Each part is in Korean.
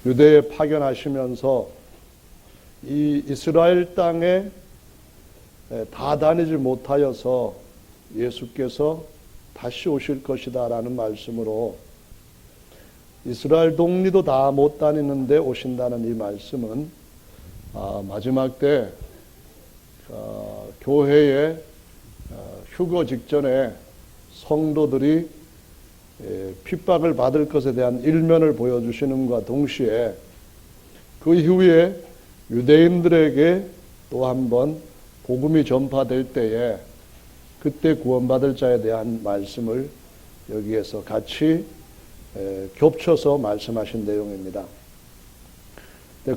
유대에 파견하시면서 이 이스라엘 땅에 다 다니지 못하여서 예수께서 다시 오실 것이다 라는 말씀으로 이스라엘 동리도 다 못 다니는데 오신다는 이 말씀은 마지막 때 교회의 휴거 직전에 성도들이 핍박을 받을 것에 대한 일면을 보여주시는 것과 동시에 그 이후에 유대인들에게 또 한 번 복음이 전파될 때에 그때 구원받을 자에 대한 말씀을 여기에서 같이 겹쳐서 말씀하신 내용입니다.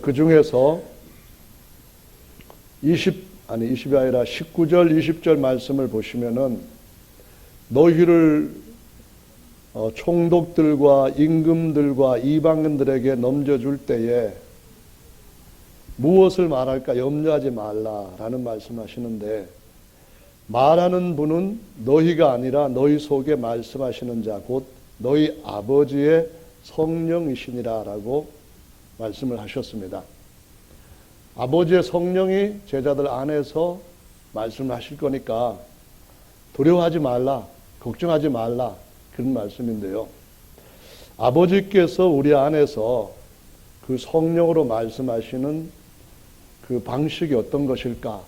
그 중에서 20이 아니라 19절, 20절 말씀을 보시면은 너희를 총독들과 임금들과 이방인들에게 넘겨줄 때에 무엇을 말할까 염려하지 말라라는 말씀하시는데, 말하는 분은 너희가 아니라 너희 속에 말씀하시는 자 곧 너희 아버지의 성령이시니라 라고 말씀을 하셨습니다. 아버지의 성령이 제자들 안에서 말씀하실 거니까 두려워하지 말라, 걱정하지 말라, 그런 말씀인데요. 아버지께서 우리 안에서 그 성령으로 말씀하시는 그 방식이 어떤 것일까?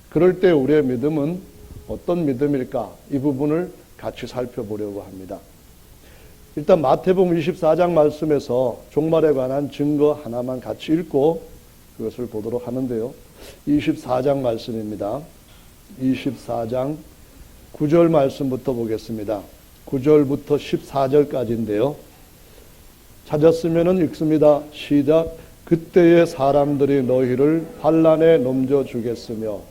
그럴 때 우리의 믿음은 어떤 믿음일까? 이 부분을 같이 살펴보려고 합니다. 일단 마태복음 24장 말씀에서 종말에 관한 증거 하나만 같이 읽고 그것을 보도록 하는데요. 24장 말씀입니다. 24장 9절 말씀부터 보겠습니다. 9절부터 14절까지인데요. 찾았으면 읽습니다. 시작. 그때의 사람들이 너희를 환난에 넘겨주겠으며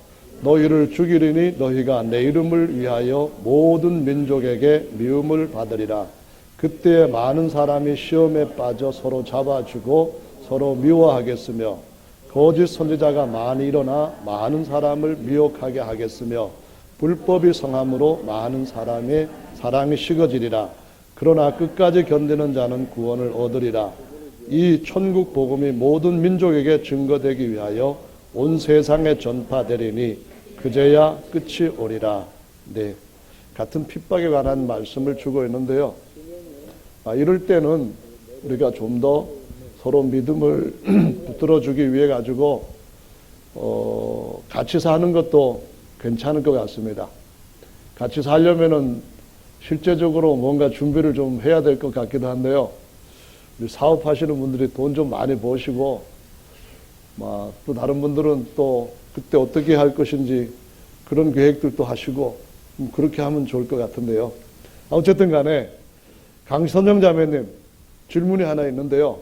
너희를 죽이리니 너희가 내 이름을 위하여 모든 민족에게 미움을 받으리라. 그때에 많은 사람이 시험에 빠져 서로 잡아주고 서로 미워하겠으며 거짓 선지자가 많이 일어나 많은 사람을 미혹하게 하겠으며 불법이 성함으로 많은 사람의 사랑이 식어지리라. 그러나 끝까지 견디는 자는 구원을 얻으리라. 이 천국 복음이 모든 민족에게 증거되기 위하여 온 세상에 전파되리니 그제야 끝이 오리라. 네, 같은 핍박에 관한 말씀을 주고 있는데요. 이럴 때는 우리가 좀 더 서로 믿음을 붙들어주기 위해 가지고 같이 사는 것도 괜찮을 것 같습니다. 같이 살려면은 실제적으로 뭔가 준비를 좀 해야 될 것 같기도 한데요. 우리 사업하시는 분들이 돈 좀 많이 버시고, 또 다른 분들은 또 그때 어떻게 할 것인지 그런 계획들도 하시고, 그렇게 하면 좋을 것 같은데요. 어쨌든 간에, 강선영 자매님, 질문이 하나 있는데요.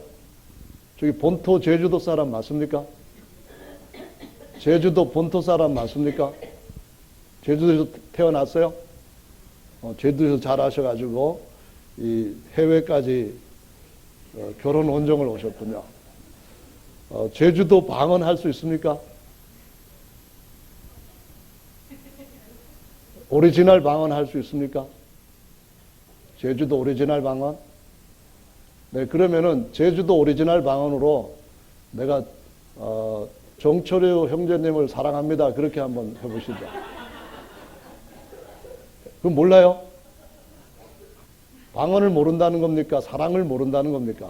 저기 본토 제주도 사람 맞습니까? 제주도 본토 사람 맞습니까? 제주도에서 태어났어요? 제주도에서 자라셔가지고, 이 해외까지 결혼 원정을 오셨군요. 제주도 방언 할 수 있습니까? 오리지널 방언 할 수 있습니까? 제주도 오리지널 방언? 네, 그러면은 제주도 오리지널 방언으로 내가 정철효 형제님을 사랑합니다. 그렇게 한번 해보시죠. 그럼 몰라요? 방언을 모른다는 겁니까? 사랑을 모른다는 겁니까?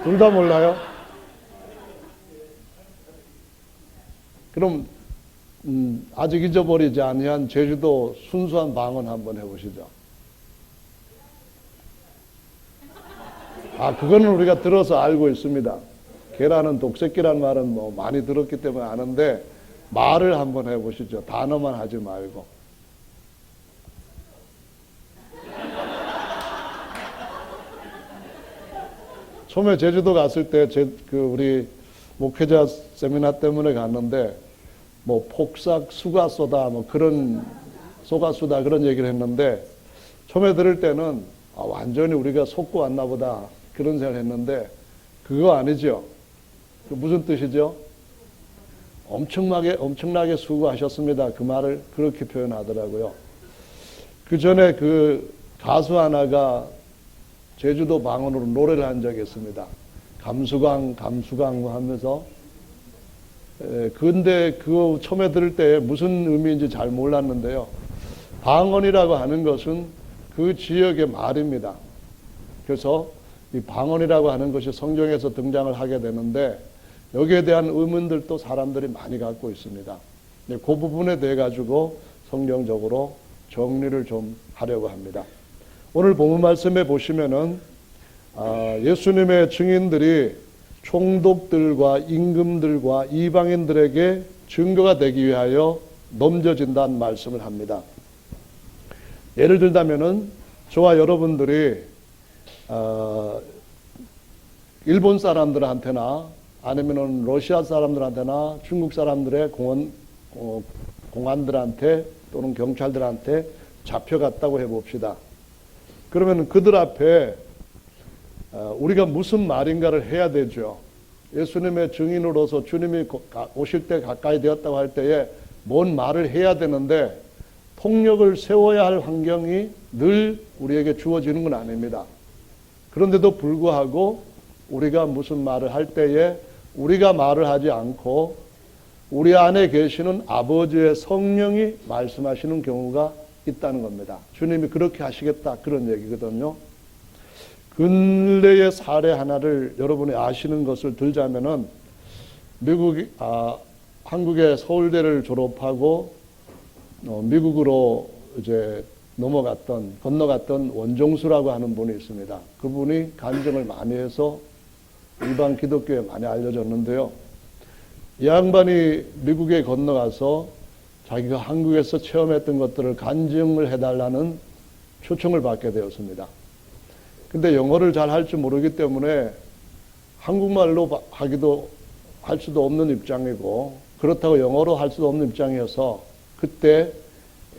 둘 다 몰라요? 그럼 아직 잊어버리지 아니한 제주도 순수한 방언 한번 해보시죠. 그거는 우리가 들어서 알고 있습니다. 계란은 독새끼란 말은 뭐 많이 들었기 때문에 아는데 말을 한번 해보시죠. 단어만 하지 말고. 처음에 제주도 갔을 때 우리 목회자 세미나 때문에 갔는데 뭐 폭삭 수가쏘다 뭐 그런 쏘가수다 그런 얘기를 했는데 처음에 들을 때는 완전히 우리가 속고 왔나 보다 그런 생각을 했는데 그거 아니죠. 그 무슨 뜻이죠? 엄청나게 수고하셨습니다. 그 말을 그렇게 표현하더라고요. 그 전에 그 가수 하나가 제주도 방언으로 노래를 한 적이 있습니다. 감수광 하면서. 근데 그거 처음에 들을 때 무슨 의미인지 잘 몰랐는데요. 방언이라고 하는 것은 그 지역의 말입니다. 그래서 이 방언이라고 하는 것이 성경에서 등장을 하게 되는데 여기에 대한 의문들도 사람들이 많이 갖고 있습니다. 그 부분에 대해 가지고 성경적으로 정리를 좀 하려고 합니다. 오늘 본문 말씀에 보시면은 예수님의 증인들이 총독들과 임금들과 이방인들에게 증거가 되기 위하여 넘겨진다는 말씀을 합니다. 예를 들자면은 저와 여러분들이 일본 사람들한테나 아니면은 러시아 사람들한테나 중국 사람들의 공안들한테 또는 경찰들한테 잡혀갔다고 해봅시다. 그러면 그들 앞에 우리가 무슨 말인가를 해야 되죠. 예수님의 증인으로서 주님이 오실 때 가까이 되었다고 할 때에 뭔 말을 해야 되는데 폭력을 세워야 할 환경이 늘 우리에게 주어지는 건 아닙니다. 그런데도 불구하고 우리가 무슨 말을 할 때에 우리가 말을 하지 않고 우리 안에 계시는 아버지의 성령이 말씀하시는 경우가 있다는 겁니다. 주님이 그렇게 하시겠다 그런 얘기거든요. 근래의 사례 하나를 여러분이 아시는 것을 들자면은 한국의 서울대를 졸업하고 미국으로 이제 건너갔던 원종수라고 하는 분이 있습니다. 그분이 간증을 많이 해서 일반 기독교에 많이 알려졌는데요. 이 양반이 미국에 건너가서 자기가 한국에서 체험했던 것들을 간증을 해달라는 초청을 받게 되었습니다. 근데 영어를 잘 할 줄 모르기 때문에 한국말로 할 수도 없는 입장이고 그렇다고 영어로 할 수도 없는 입장이어서 그때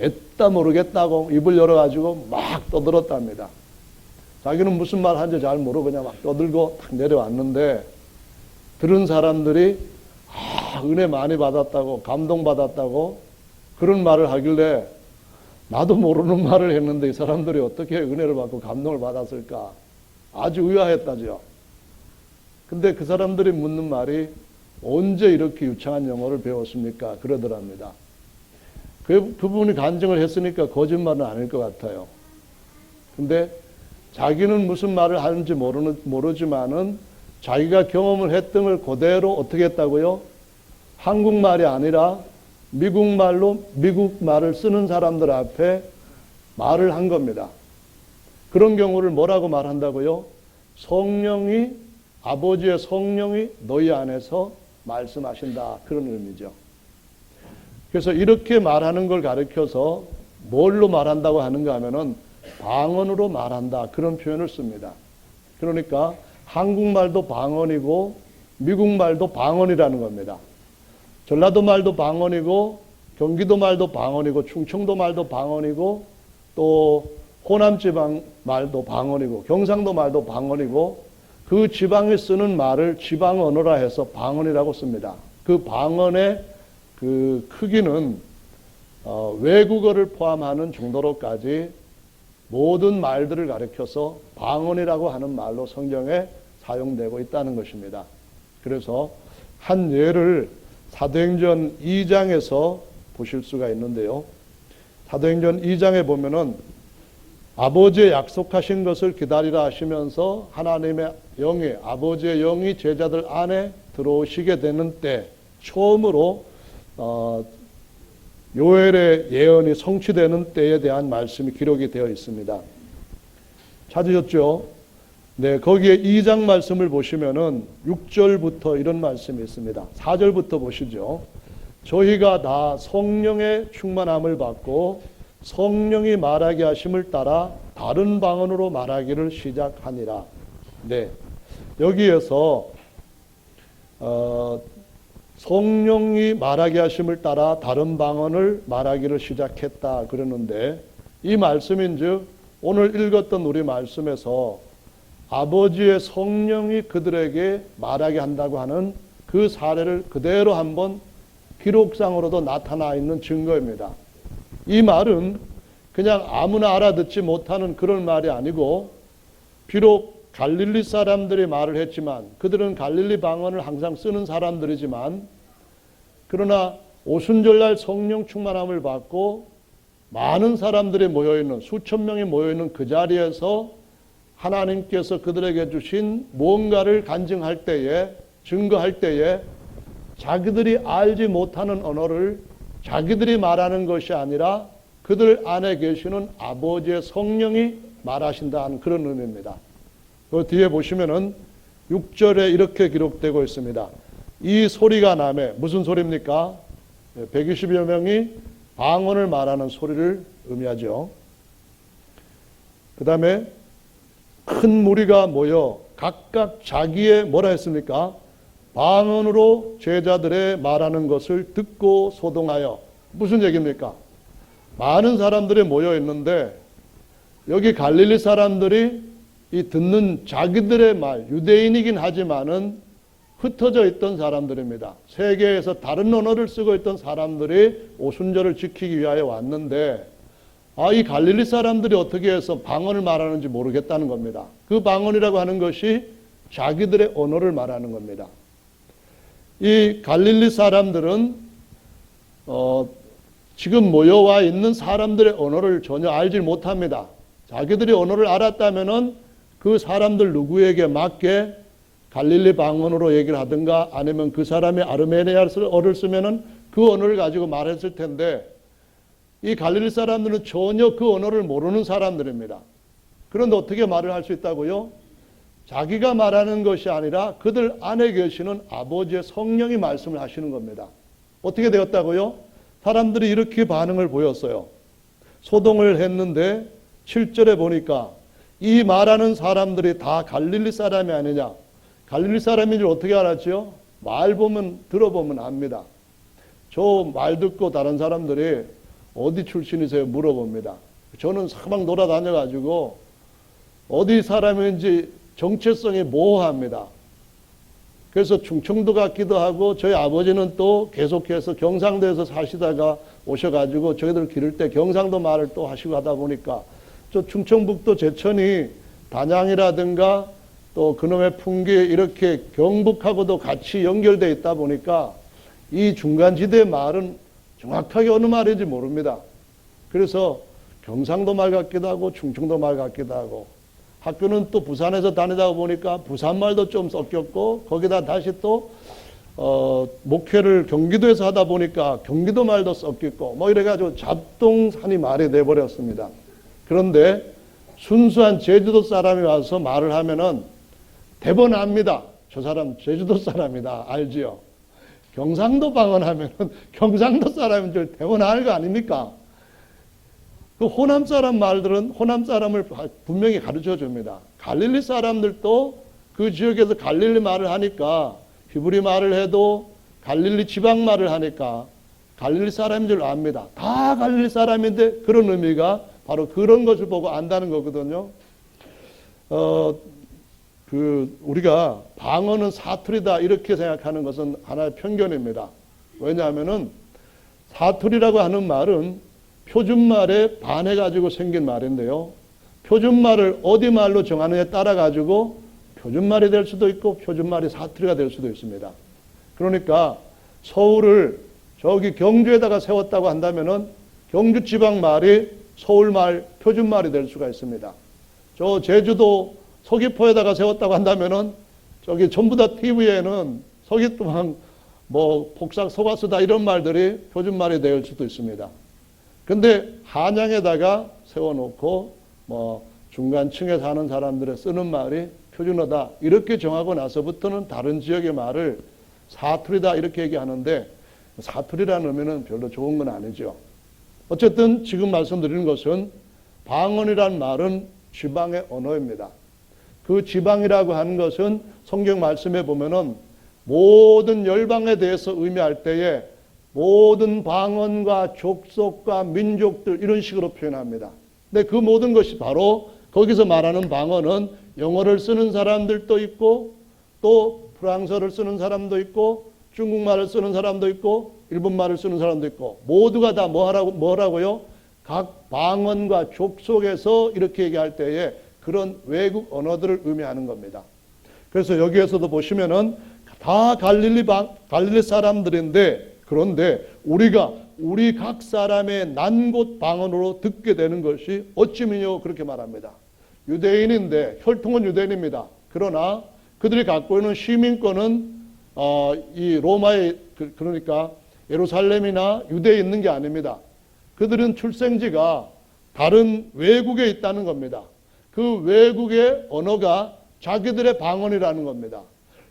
애따 모르겠다고 입을 열어가지고 막 떠들었답니다. 자기는 무슨 말 하는지 잘 모르고 그냥 막 떠들고 딱 내려왔는데 들은 사람들이 은혜 많이 받았다고 감동받았다고 그런 말을 하길래 나도 모르는 말을 했는데 이 사람들이 어떻게 은혜를 받고 감동을 받았을까 아주 의아했다죠. 근데 그 사람들이 묻는 말이 언제 이렇게 유창한 영어를 배웠습니까? 그러더랍니다. 그분이 간증을 했으니까 거짓말은 아닐 것 같아요. 근데 자기는 무슨 말을 하는지 모르지만은 자기가 경험을 했던 걸 그대로 어떻게 했다고요? 한국말이 아니라 미국말로 미국 말을 쓰는 사람들 앞에 말을 한 겁니다. 그런 경우를 뭐라고 말한다고요? 아버지의 성령이 너희 안에서 말씀하신다. 그런 의미죠. 그래서 이렇게 말하는 걸 가르쳐서 뭘로 말한다고 하는가 하면은 방언으로 말한다. 그런 표현을 씁니다. 그러니까 한국말도 방언이고 미국말도 방언이라는 겁니다. 전라도 말도 방언이고 경기도 말도 방언이고 충청도 말도 방언이고 또 호남지방 말도 방언이고 경상도 말도 방언이고 그 지방에 쓰는 말을 지방 언어라 해서 방언이라고 씁니다. 그 방언의 그 크기는 외국어를 포함하는 정도로까지 모든 말들을 가리켜서 방언이라고 하는 말로 성경에 사용되고 있다는 것입니다. 그래서 한 예를 사도행전 2장에서 보실 수가 있는데요. 사도행전 2장에 보면은 아버지의 약속하신 것을 기다리라 하시면서 하나님의 영이 아버지의 영이 제자들 안에 들어오시게 되는 때 처음으로 요엘의 예언이 성취되는 때에 대한 말씀이 기록이 되어 있습니다. 찾으셨죠? 네, 거기에 2장 말씀을 보시면은 6절부터 이런 말씀이 있습니다. 4절부터 보시죠. 저희가 다 성령의 충만함을 받고 성령이 말하게 하심을 따라 다른 방언으로 말하기를 시작하니라. 네, 여기에서 성령이 말하게 하심을 따라 다른 방언을 말하기를 시작했다 그러는데 이 말씀인즉 오늘 읽었던 우리 말씀에서 아버지의 성령이 그들에게 말하게 한다고 하는 그 사례를 그대로 한번 기록상으로도 나타나 있는 증거입니다. 이 말은 그냥 아무나 알아듣지 못하는 그런 말이 아니고 비록 갈릴리 사람들이 말을 했지만 그들은 갈릴리 방언을 항상 쓰는 사람들이지만 그러나 오순절날 성령 충만함을 받고 많은 사람들이 모여있는 수천 명이 모여있는 그 자리에서 하나님께서 그들에게 주신 무언가를 간증할 때에 증거할 때에 자기들이 알지 못하는 언어를 자기들이 말하는 것이 아니라 그들 안에 계시는 아버지의 성령이 말하신다는 그런 의미입니다. 그 뒤에 보시면은 6절에 이렇게 기록되고 있습니다. 이 소리가 나매 무슨 소리입니까? 120여 명이 방언을 말하는 소리를 의미하죠. 그 다음에 큰 무리가 모여 각각 자기의 뭐라 했습니까? 방언으로 제자들의 말하는 것을 듣고 소동하여. 무슨 얘기입니까? 많은 사람들이 모여 있는데 여기 갈릴리 사람들이 이 듣는 자기들의 말, 유대인이긴 하지만은 흩어져 있던 사람들입니다. 세계에서 다른 언어를 쓰고 있던 사람들이 오순절을 지키기 위하여 왔는데 이 갈릴리 사람들이 어떻게 해서 방언을 말하는지 모르겠다는 겁니다. 그 방언이라고 하는 것이 자기들의 언어를 말하는 겁니다. 이 갈릴리 사람들은 지금 모여와 있는 사람들의 언어를 전혀 알지 못합니다. 자기들이 언어를 알았다면은 그 사람들 누구에게 맞게 갈릴리 방언으로 얘기를 하든가 아니면 그 사람이 아르메니아어를 쓰면은 그 언어를 가지고 말했을 텐데 이 갈릴리 사람들은 전혀 그 언어를 모르는 사람들입니다. 그런데 어떻게 말을 할 수 있다고요? 자기가 말하는 것이 아니라 그들 안에 계시는 아버지의 성령이 말씀을 하시는 겁니다. 어떻게 되었다고요? 사람들이 이렇게 반응을 보였어요. 소동을 했는데 7절에 보니까 이 말하는 사람들이 다 갈릴리 사람이 아니냐. 갈릴리 사람인 줄 어떻게 알았죠? 말 보면 들어보면 압니다. 저 말 듣고 다른 사람들이 어디 출신이세요? 물어봅니다. 저는 사방 돌아다녀가지고 어디 사람인지 정체성이 모호합니다. 그래서 충청도 같기도 하고 저희 아버지는 또 계속해서 경상도에서 사시다가 오셔가지고 저희들 기를 때 경상도 말을 또 하시고 하다 보니까 저 충청북도 제천이 단양이라든가 또 그놈의 풍기 이렇게 경북하고도 같이 연결되어 있다 보니까 이 중간지대 말은 정확하게 어느 말인지 모릅니다. 그래서 경상도 말 같기도 하고 충청도 말 같기도 하고 학교는 또 부산에서 다니다 보니까 부산말도 좀 섞였고 거기다 다시 또 목회를 경기도에서 하다 보니까 경기도 말도 섞였고 뭐 이래가지고 잡동사니 말이 돼버렸습니다. 그런데 순수한 제주도 사람이 와서 말을 하면은 대번 압니다. 저 사람 제주도 사람이다. 알지요? 경상도 방언 하면은 경상도 사람인 줄 대번 알 거 아닙니까? 그 호남 사람 말들은 호남 사람을 분명히 가르쳐 줍니다. 갈릴리 사람들도 그 지역에서 갈릴리 말을 하니까 히브리 말을 해도 갈릴리 지방 말을 하니까 갈릴리 사람인 줄 압니다. 다 갈릴리 사람인데 그런 의미가 바로 그런 것을 보고 안다는 거거든요. 우리가 방언은 사투리다 이렇게 생각하는 것은 하나의 편견입니다. 왜냐하면은 사투리라고 하는 말은 표준말에 반해가지고 생긴 말인데요. 표준말을 어디 말로 정하느냐에 따라가지고 표준말이 될 수도 있고 표준말이 사투리가 될 수도 있습니다. 그러니까 서울을 저기 경주에다가 세웠다고 한다면은 경주 지방 말이 서울말 표준말이 될 수가 있습니다. 저 제주도 서귀포에다가 세웠다고 한다면은 저기 전부 다 TV에는 서귀포항 뭐 폭삭 속았수다 이런 말들이 표준말이 될 수도 있습니다. 근데 한양에다가 세워놓고 뭐 중간층에 사는 사람들의 쓰는 말이 표준어다 이렇게 정하고 나서부터는 다른 지역의 말을 사투리다 이렇게 얘기하는데 사투리라는 의미는 별로 좋은 건 아니죠. 어쨌든 지금 말씀드리는 것은 방언이란 말은 지방의 언어입니다. 그 지방이라고 하는 것은 성경 말씀에 보면은 모든 열방에 대해서 의미할 때에 모든 방언과 족속과 민족들 이런 식으로 표현합니다. 근데 그 모든 것이 바로 거기서 말하는 방언은 영어를 쓰는 사람들도 있고 또 프랑스어를 쓰는 사람도 있고 중국말을 쓰는 사람도 있고 일본말을 쓰는 사람도 있고 모두가 다 뭐라고요? 각 방언과 족속에서 이렇게 얘기할 때에 그 그런 외국 언어들을 의미하는 겁니다. 그래서 여기에서도 보시면은 다 갈릴리 사람들인데, 그런데 우리 각 사람의 난곳 방언으로 듣게 되는 것이 어찌미뇨 그렇게 말합니다. 유대인인데, 혈통은 유대인입니다. 그러나 그들이 갖고 있는 시민권은 이 로마에, 그러니까 예루살렘이나 유대에 있는 게 아닙니다. 그들은 출생지가 다른 외국에 있다는 겁니다. 그 외국의 언어가 자기들의 방언이라는 겁니다.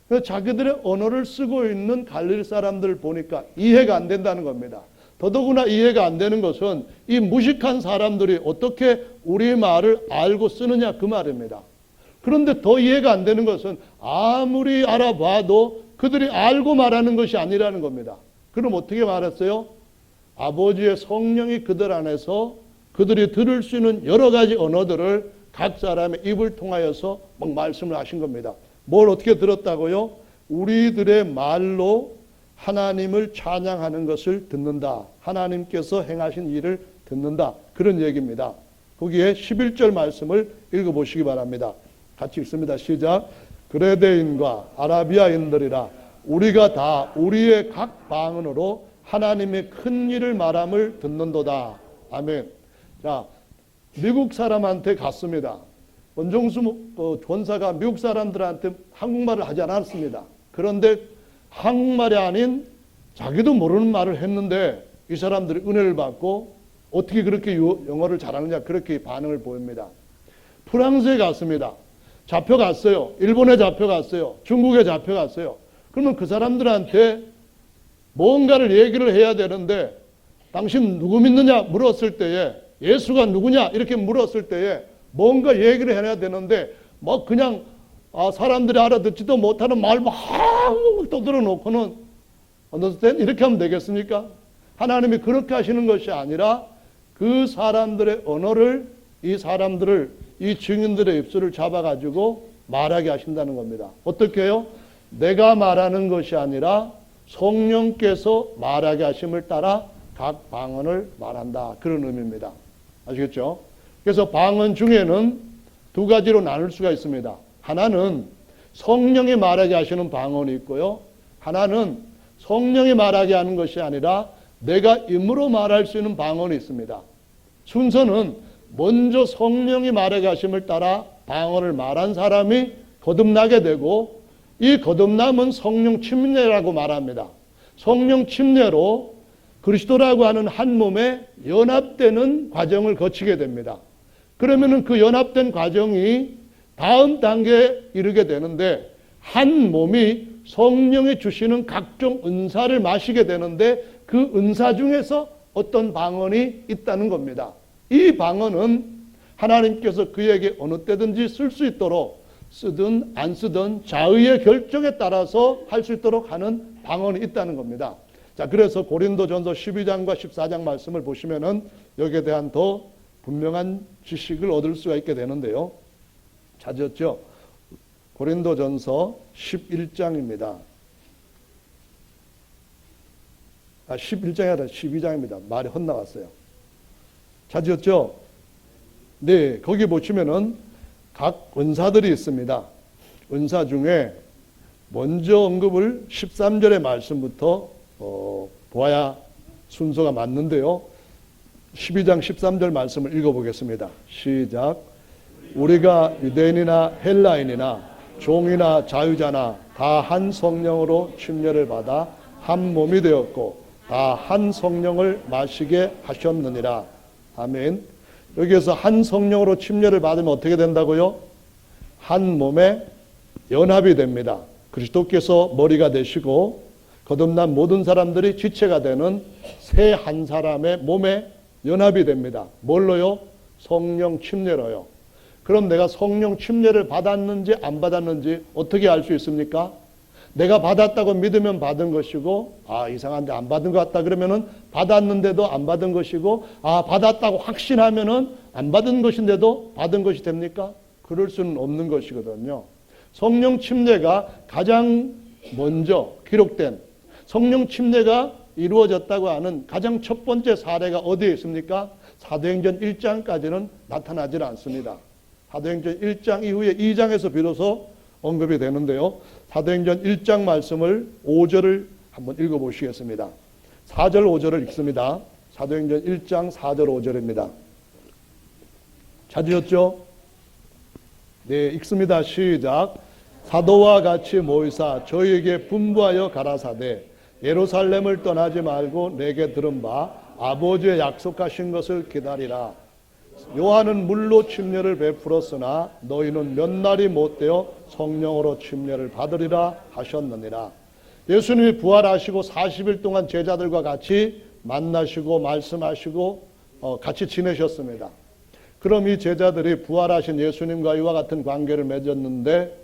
그래서 자기들의 언어를 쓰고 있는 갈릴리 사람들 보니까 이해가 안 된다는 겁니다. 더더구나 이해가 안 되는 것은 이 무식한 사람들이 어떻게 우리 말을 알고 쓰느냐 그 말입니다. 그런데 더 이해가 안 되는 것은 아무리 알아봐도 그들이 알고 말하는 것이 아니라는 겁니다. 그럼 어떻게 말했어요? 아버지의 성령이 그들 안에서 그들이 들을 수 있는 여러 가지 언어들을 각 사람의 입을 통하여서 막 말씀을 하신 겁니다. 뭘 어떻게 들었다고요? 우리들의 말로 하나님을 찬양하는 것을 듣는다. 하나님께서 행하신 일을 듣는다. 그런 얘기입니다. 거기에 11절 말씀을 읽어보시기 바랍니다. 같이 읽습니다. 시작. 그레데인과 아라비아인들이라 우리가 다 우리의 각 방언으로 하나님의 큰 일을 말함을 듣는도다. 아멘. 자, 미국 사람한테 갔습니다. 원종수 권사가 미국 사람들한테 한국말을 하지 않았습니다. 그런데 한국말이 아닌 자기도 모르는 말을 했는데 이 사람들이 은혜를 받고 어떻게 그렇게 영어를 잘하느냐 그렇게 반응을 보입니다. 프랑스에 갔습니다. 잡혀갔어요. 일본에 잡혀갔어요. 중국에 잡혀갔어요. 그러면 그 사람들한테 뭔가를 얘기를 해야 되는데 당신 누구 믿느냐 물었을 때에 예수가 누구냐 이렇게 물었을 때에 뭔가 얘기를 해야 되는데 뭐 그냥 사람들이 알아듣지도 못하는 말 막 떠들어 놓고는 understand? 이렇게 하면 되겠습니까? 하나님이 그렇게 하시는 것이 아니라 그 사람들의 언어를 이 증인들의 입술을 잡아가지고 말하게 하신다는 겁니다. 어떻게 해요? 내가 말하는 것이 아니라 성령께서 말하게 하심을 따라 각 방언을 말한다. 그런 의미입니다. 아시겠죠? 그래서 방언 중에는 두 가지로 나눌 수가 있습니다. 하나는 성령이 말하게 하시는 방언이 있고요. 하나는 성령이 말하게 하는 것이 아니라 내가 입으로 말할 수 있는 방언이 있습니다. 순서는 먼저 성령이 말하게 하심을 따라 방언을 말한 사람이 거듭나게 되고 이 거듭남은 성령 침례라고 말합니다. 성령 침례로 그리스도라고 하는 한 몸에 연합되는 과정을 거치게 됩니다. 그러면은 그 연합된 과정이 다음 단계에 이르게 되는데 한 몸이 성령이 주시는 각종 은사를 마시게 되는데 그 은사 중에서 어떤 방언이 있다는 겁니다. 이 방언은 하나님께서 그에게 어느 때든지 쓸 수 있도록 쓰든 안 쓰든 자의의 결정에 따라서 할 수 있도록 하는 방언이 있다는 겁니다. 자, 그래서 고린도전서 12장과 14장 말씀을 보시면은 여기에 대한 더 분명한 지식을 얻을 수가 있게 되는데요. 찾았죠? 고린도전서 11장입니다. 11장이 아니라 12장입니다. 말이 헛나갔어요. 찾았죠? 네, 거기 보시면은 각 은사들이 있습니다. 은사 중에 먼저 언급을 13절의 말씀부터 보아야 순서가 맞는데요. 12장 13절 말씀을 읽어보겠습니다. 시작. 우리가 유대인이나 헬라인이나 종이나 자유자나 다 한 성령으로 침례를 받아 한 몸이 되었고 다 한 성령을 마시게 하셨느니라. 아멘. 여기에서 한 성령으로 침례를 받으면 어떻게 된다고요? 한 몸에 연합이 됩니다. 그리스도께서 머리가 되시고 거듭난 모든 사람들이 지체가 되는 새 한 사람의 몸에 연합이 됩니다. 뭘로요? 성령 침례로요. 그럼 내가 성령 침례를 받았는지 안 받았는지 어떻게 알 수 있습니까? 내가 받았다고 믿으면 받은 것이고 이상한데 안 받은 것 같다 그러면은 받았는데도 안 받은 것이고 받았다고 확신하면은 안 받은 것인데도 받은 것이 됩니까? 그럴 수는 없는 것이거든요. 성령 침례가 가장 먼저 기록된 성령 침례가 이루어졌다고 하는 가장 첫 번째 사례가 어디에 있습니까? 사도행전 1장까지는 나타나질 않습니다. 사도행전 1장 이후에 2장에서 비로소 언급이 되는데요. 사도행전 1장 말씀을 5절을 한번 읽어보시겠습니다. 4절 5절을 읽습니다. 사도행전 1장 4절 5절입니다. 찾으셨죠? 네, 읽습니다. 시작. 사도와 같이 모이사 저희에게 분부하여 가라사대 예루살렘을 떠나지 말고 내게 들은 바 아버지의 약속하신 것을 기다리라. 요한은 물로 침례를 베풀었으나 너희는 몇 날이 못되어 성령으로 침례를 받으리라 하셨느니라. 예수님이 부활하시고 40일 동안 제자들과 같이 만나시고 말씀하시고 같이 지내셨습니다. 그럼 이 제자들이 부활하신 예수님과 이와 같은 관계를 맺었는데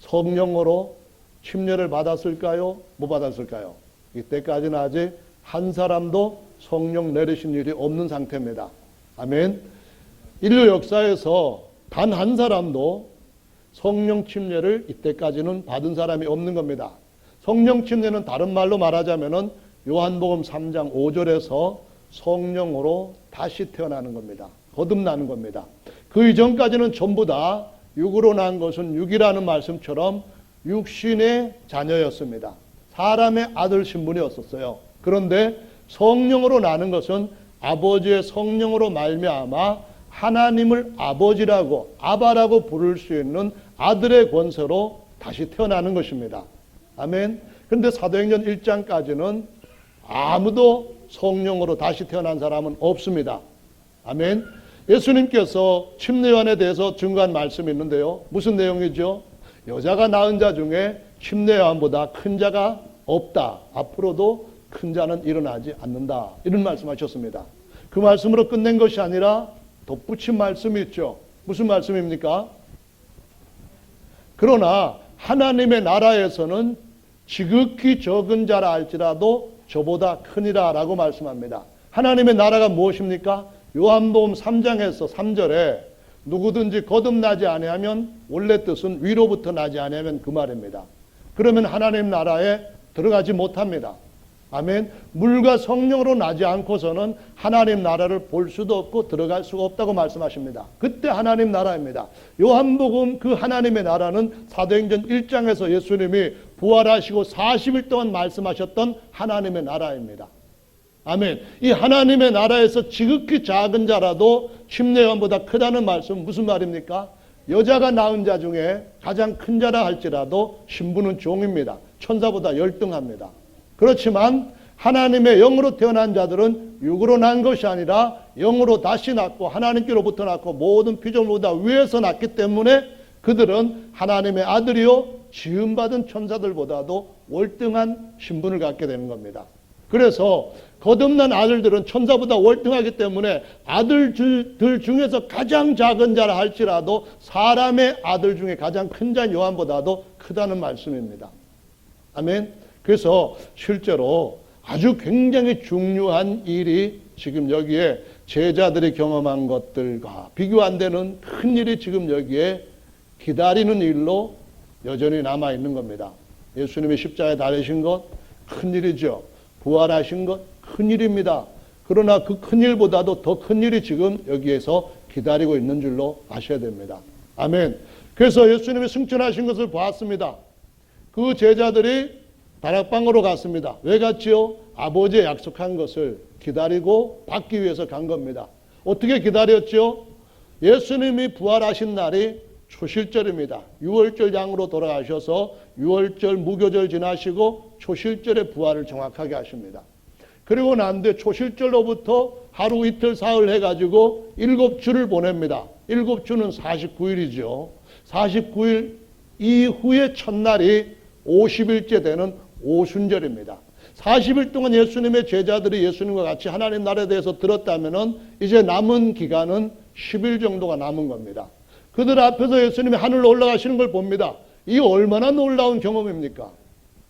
성령으로 침례를 받았을까요? 못 받았을까요? 이때까지는 아직 한 사람도 성령 내리신 일이 없는 상태입니다. 아멘. 인류 역사에서 단 한 사람도 성령 침례를 이때까지는 받은 사람이 없는 겁니다. 성령 침례는 다른 말로 말하자면은 요한복음 3장 5절에서 성령으로 다시 태어나는 겁니다. 거듭나는 겁니다. 그 이전까지는 전부 다 육으로 난 것은 육이라는 말씀처럼 육신의 자녀였습니다. 사람의 아들 신분이었었어요. 그런데 성령으로 나는 것은 아버지의 성령으로 말미암아 하나님을 아버지라고 아바라고 부를 수 있는 아들의 권세로 다시 태어나는 것입니다. 아멘. 그런데 사도행전 1장까지는 아무도 성령으로 다시 태어난 사람은 없습니다. 아멘. 예수님께서 침례요한에 대해서 증거한 말씀이 있는데요. 무슨 내용이죠? 여자가 낳은 자 중에 침례요한보다 큰 자가 없다. 앞으로도 큰 자는 일어나지 않는다. 이런 말씀하셨습니다. 그 말씀으로 끝낸 것이 아니라 덧붙인 말씀이 있죠. 무슨 말씀입니까? 그러나 하나님의 나라에서는 지극히 적은 자라 할지라도 저보다 크니라 라고 말씀합니다. 하나님의 나라가 무엇입니까? 요한복음 3장에서 3절에 누구든지 거듭나지 아니하면 원래 뜻은 위로부터 나지 아니하면 그 말입니다. 그러면 하나님 나라에 들어가지 못합니다. 아멘. 물과 성령으로 나지 않고서는 하나님 나라를 볼 수도 없고 들어갈 수가 없다고 말씀하십니다. 그때 하나님 나라입니다. 요한복음 그 하나님의 나라는 사도행전 1장에서 예수님이 부활하시고 40일 동안 말씀하셨던 하나님의 나라입니다. 아멘. 이 하나님의 나라에서 지극히 작은 자라도 침례요한보다 크다는 말씀은 무슨 말입니까? 여자가 낳은 자 중에 가장 큰 자라 할지라도 신부는 종입니다. 천사보다 열등합니다. 그렇지만 하나님의 영으로 태어난 자들은 육으로 난 것이 아니라 영으로 다시 낳고 하나님께로부터 낳고 모든 피조물보다 위에서 낳기 때문에 그들은 하나님의 아들이요 지음받은 천사들보다도 월등한 신분을 갖게 되는 겁니다. 그래서 거듭난 아들들은 천사보다 월등하기 때문에 아들들 중에서 가장 작은 자라 할지라도 사람의 아들 중에 가장 큰 자 요한보다도 크다는 말씀입니다. 아멘. 그래서 실제로 아주 굉장히 중요한 일이 지금 여기에 제자들이 경험한 것들과 비교 안 되는 큰 일이 지금 여기에 기다리는 일로 여전히 남아있는 겁니다. 예수님이 십자가에 달리신 것 큰 일이죠. 부활하신 것 큰 일입니다. 그러나 그 큰 일보다도 더 큰 일이 지금 여기에서 기다리고 있는 줄로 아셔야 됩니다. 아멘. 그래서 예수님이 승천하신 것을 보았습니다. 그 제자들이 다락방으로 갔습니다. 왜 갔지요? 아버지의 약속한 것을 기다리고 받기 위해서 간 겁니다. 어떻게 기다렸죠? 예수님이 부활하신 날이 초실절입니다. 6월절 양으로 돌아가셔서 6월절 무교절 지나시고 초실절의 부활을 정확하게 하십니다. 그리고 난 뒤에 초실절로부터 하루 이틀 사흘 해가지고 7주를 보냅니다. 7주는 49일이죠. 49일 이후의 첫날이 50일째 되는 오순절입니다. 40일 동안 예수님의 제자들이 예수님과 같이 하나님 나라에 대해서 들었다면은 이제 남은 기간은 10일 정도가 남은 겁니다. 그들 앞에서 예수님이 하늘로 올라가시는 걸 봅니다. 이 얼마나 놀라운 경험입니까?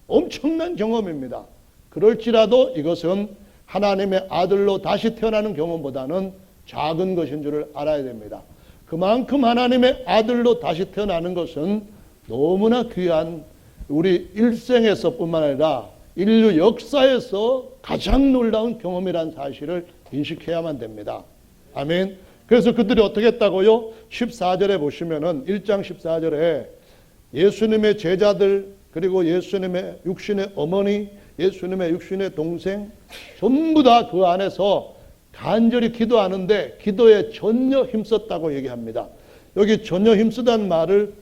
엄청난 경험입니다. 그럴지라도 이것은 하나님의 아들로 다시 태어나는 경험보다는 작은 것인 줄을 알아야 됩니다. 그만큼 하나님의 아들로 다시 태어나는 것은 너무나 귀한 우리 일생에서뿐만 아니라 인류 역사에서 가장 놀라운 경험이라는 사실을 인식해야만 됩니다. 아멘. 그래서 그들이 어떻게 했다고요? 14절에 보시면은 1장 14절에 예수님의 제자들, 그리고 예수님의 육신의 어머니, 예수님의 육신의 동생 전부 다 그 안에서 간절히 기도하는데 기도에 전혀 힘썼다고 얘기합니다. 여기 전혀 힘쓰다는 말을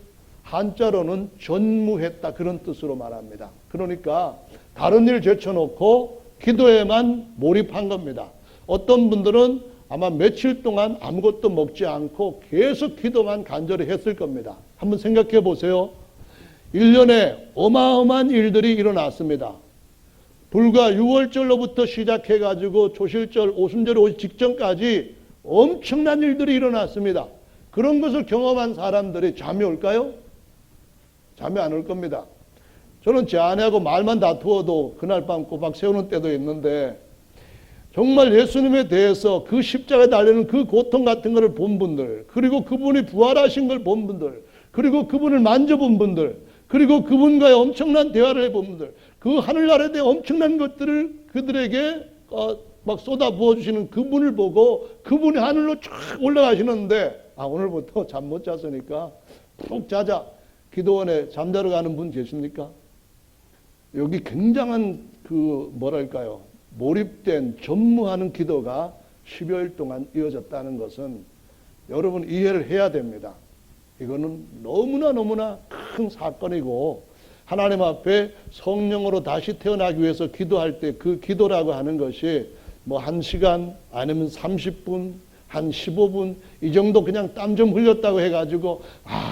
한자로는 전무했다, 그런 뜻으로 말합니다. 그러니까 다른 일 제쳐놓고 기도에만 몰입한 겁니다. 어떤 분들은 아마 며칠 동안 아무것도 먹지 않고 계속 기도만 간절히 했을 겁니다. 한번 생각해 보세요. 1년에 어마어마한 일들이 일어났습니다. 불과 6월절로부터 시작해가지고 조실절, 오순절이 오기 직전까지 엄청난 일들이 일어났습니다. 그런 것을 경험한 사람들이 잠이 올까요? 잠이 안 올 겁니다. 저는 제 아내하고 말만 다투어도 그날 밤 꼬박 세우는 때도 있는데, 정말 예수님에 대해서 그 십자가에 달리는 그 고통 같은 것을 본 분들, 그리고 그분이 부활하신 걸 본 분들, 그리고 그분을 만져본 분들, 그리고 그분과의 엄청난 대화를 해본 분들, 그 하늘나라에 대해 엄청난 것들을 그들에게 막 쏟아 부어주시는 그분을 보고 그분이 하늘로 쫙 올라가시는데, 오늘부터 잠 못 잤으니까 푹 자자, 기도원에 잠자러 가는 분 계십니까? 여기 굉장한 뭐랄까요, 몰입된 전무하는 기도가 10여일 동안 이어졌다는 것은 여러분 이해를 해야 됩니다. 이거는 너무나 큰 사건이고, 하나님 앞에 성령으로 다시 태어나기 위해서 기도할 때 그 기도라고 하는 것이 뭐 1시간 아니면 30분, 한 15분 이 정도 그냥 땀 좀 흘렸다고 해가지고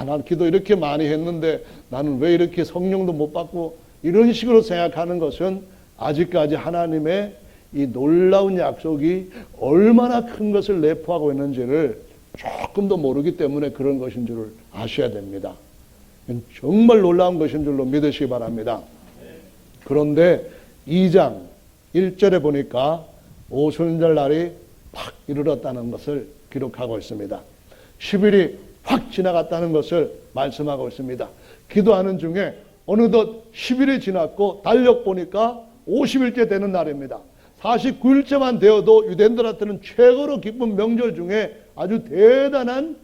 난 기도 이렇게 많이 했는데 나는 왜 이렇게 성령도 못 받고, 이런 식으로 생각하는 것은 아직까지 하나님의 이 놀라운 약속이 얼마나 큰 것을 내포하고 있는지를 조금 더 모르기 때문에 그런 것인 줄 아셔야 됩니다. 정말 놀라운 것인 줄로 믿으시기 바랍니다. 그런데 2장 1절에 보니까 오순절 날이 팍 이르렀다는 것을 기록하고 있습니다. 10일이 확 지나갔다는 것을 말씀하고 있습니다. 기도하는 중에 어느덧 10일이 지났고 달력 보니까 50일째 되는 날입니다. 49일째만 되어도 유대인들한테는 최고로 기쁜 명절 중에 아주 대단한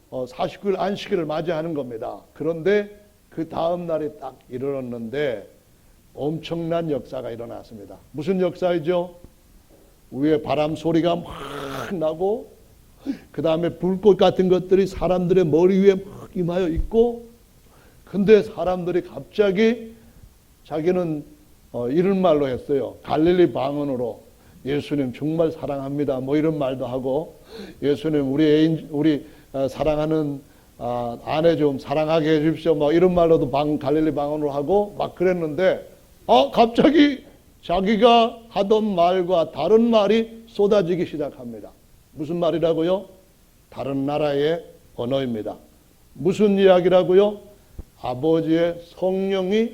49일 안식일을 맞이하는 겁니다. 그런데 그 다음 날이 딱 이르렀는데 엄청난 역사가 일어났습니다. 무슨 역사이죠? 위에 바람 소리가 막 나고, 그 다음에 불꽃 같은 것들이 사람들의 머리 위에 막 임하여 있고, 근데 사람들이 갑자기 자기는 이런 말로 했어요. 갈릴리 방언으로 예수님 정말 사랑합니다, 뭐 이런 말도 하고, 예수님 우리 사랑하는 아내 좀 사랑하게 해주십시오, 뭐 이런 말로도 갈릴리 방언으로 하고 막 그랬는데, 갑자기 자기가 하던 말과 다른 말이 쏟아지기 시작합니다. 무슨 말이라고요? 다른 나라의 언어입니다. 무슨 이야기라고요? 아버지의 성령이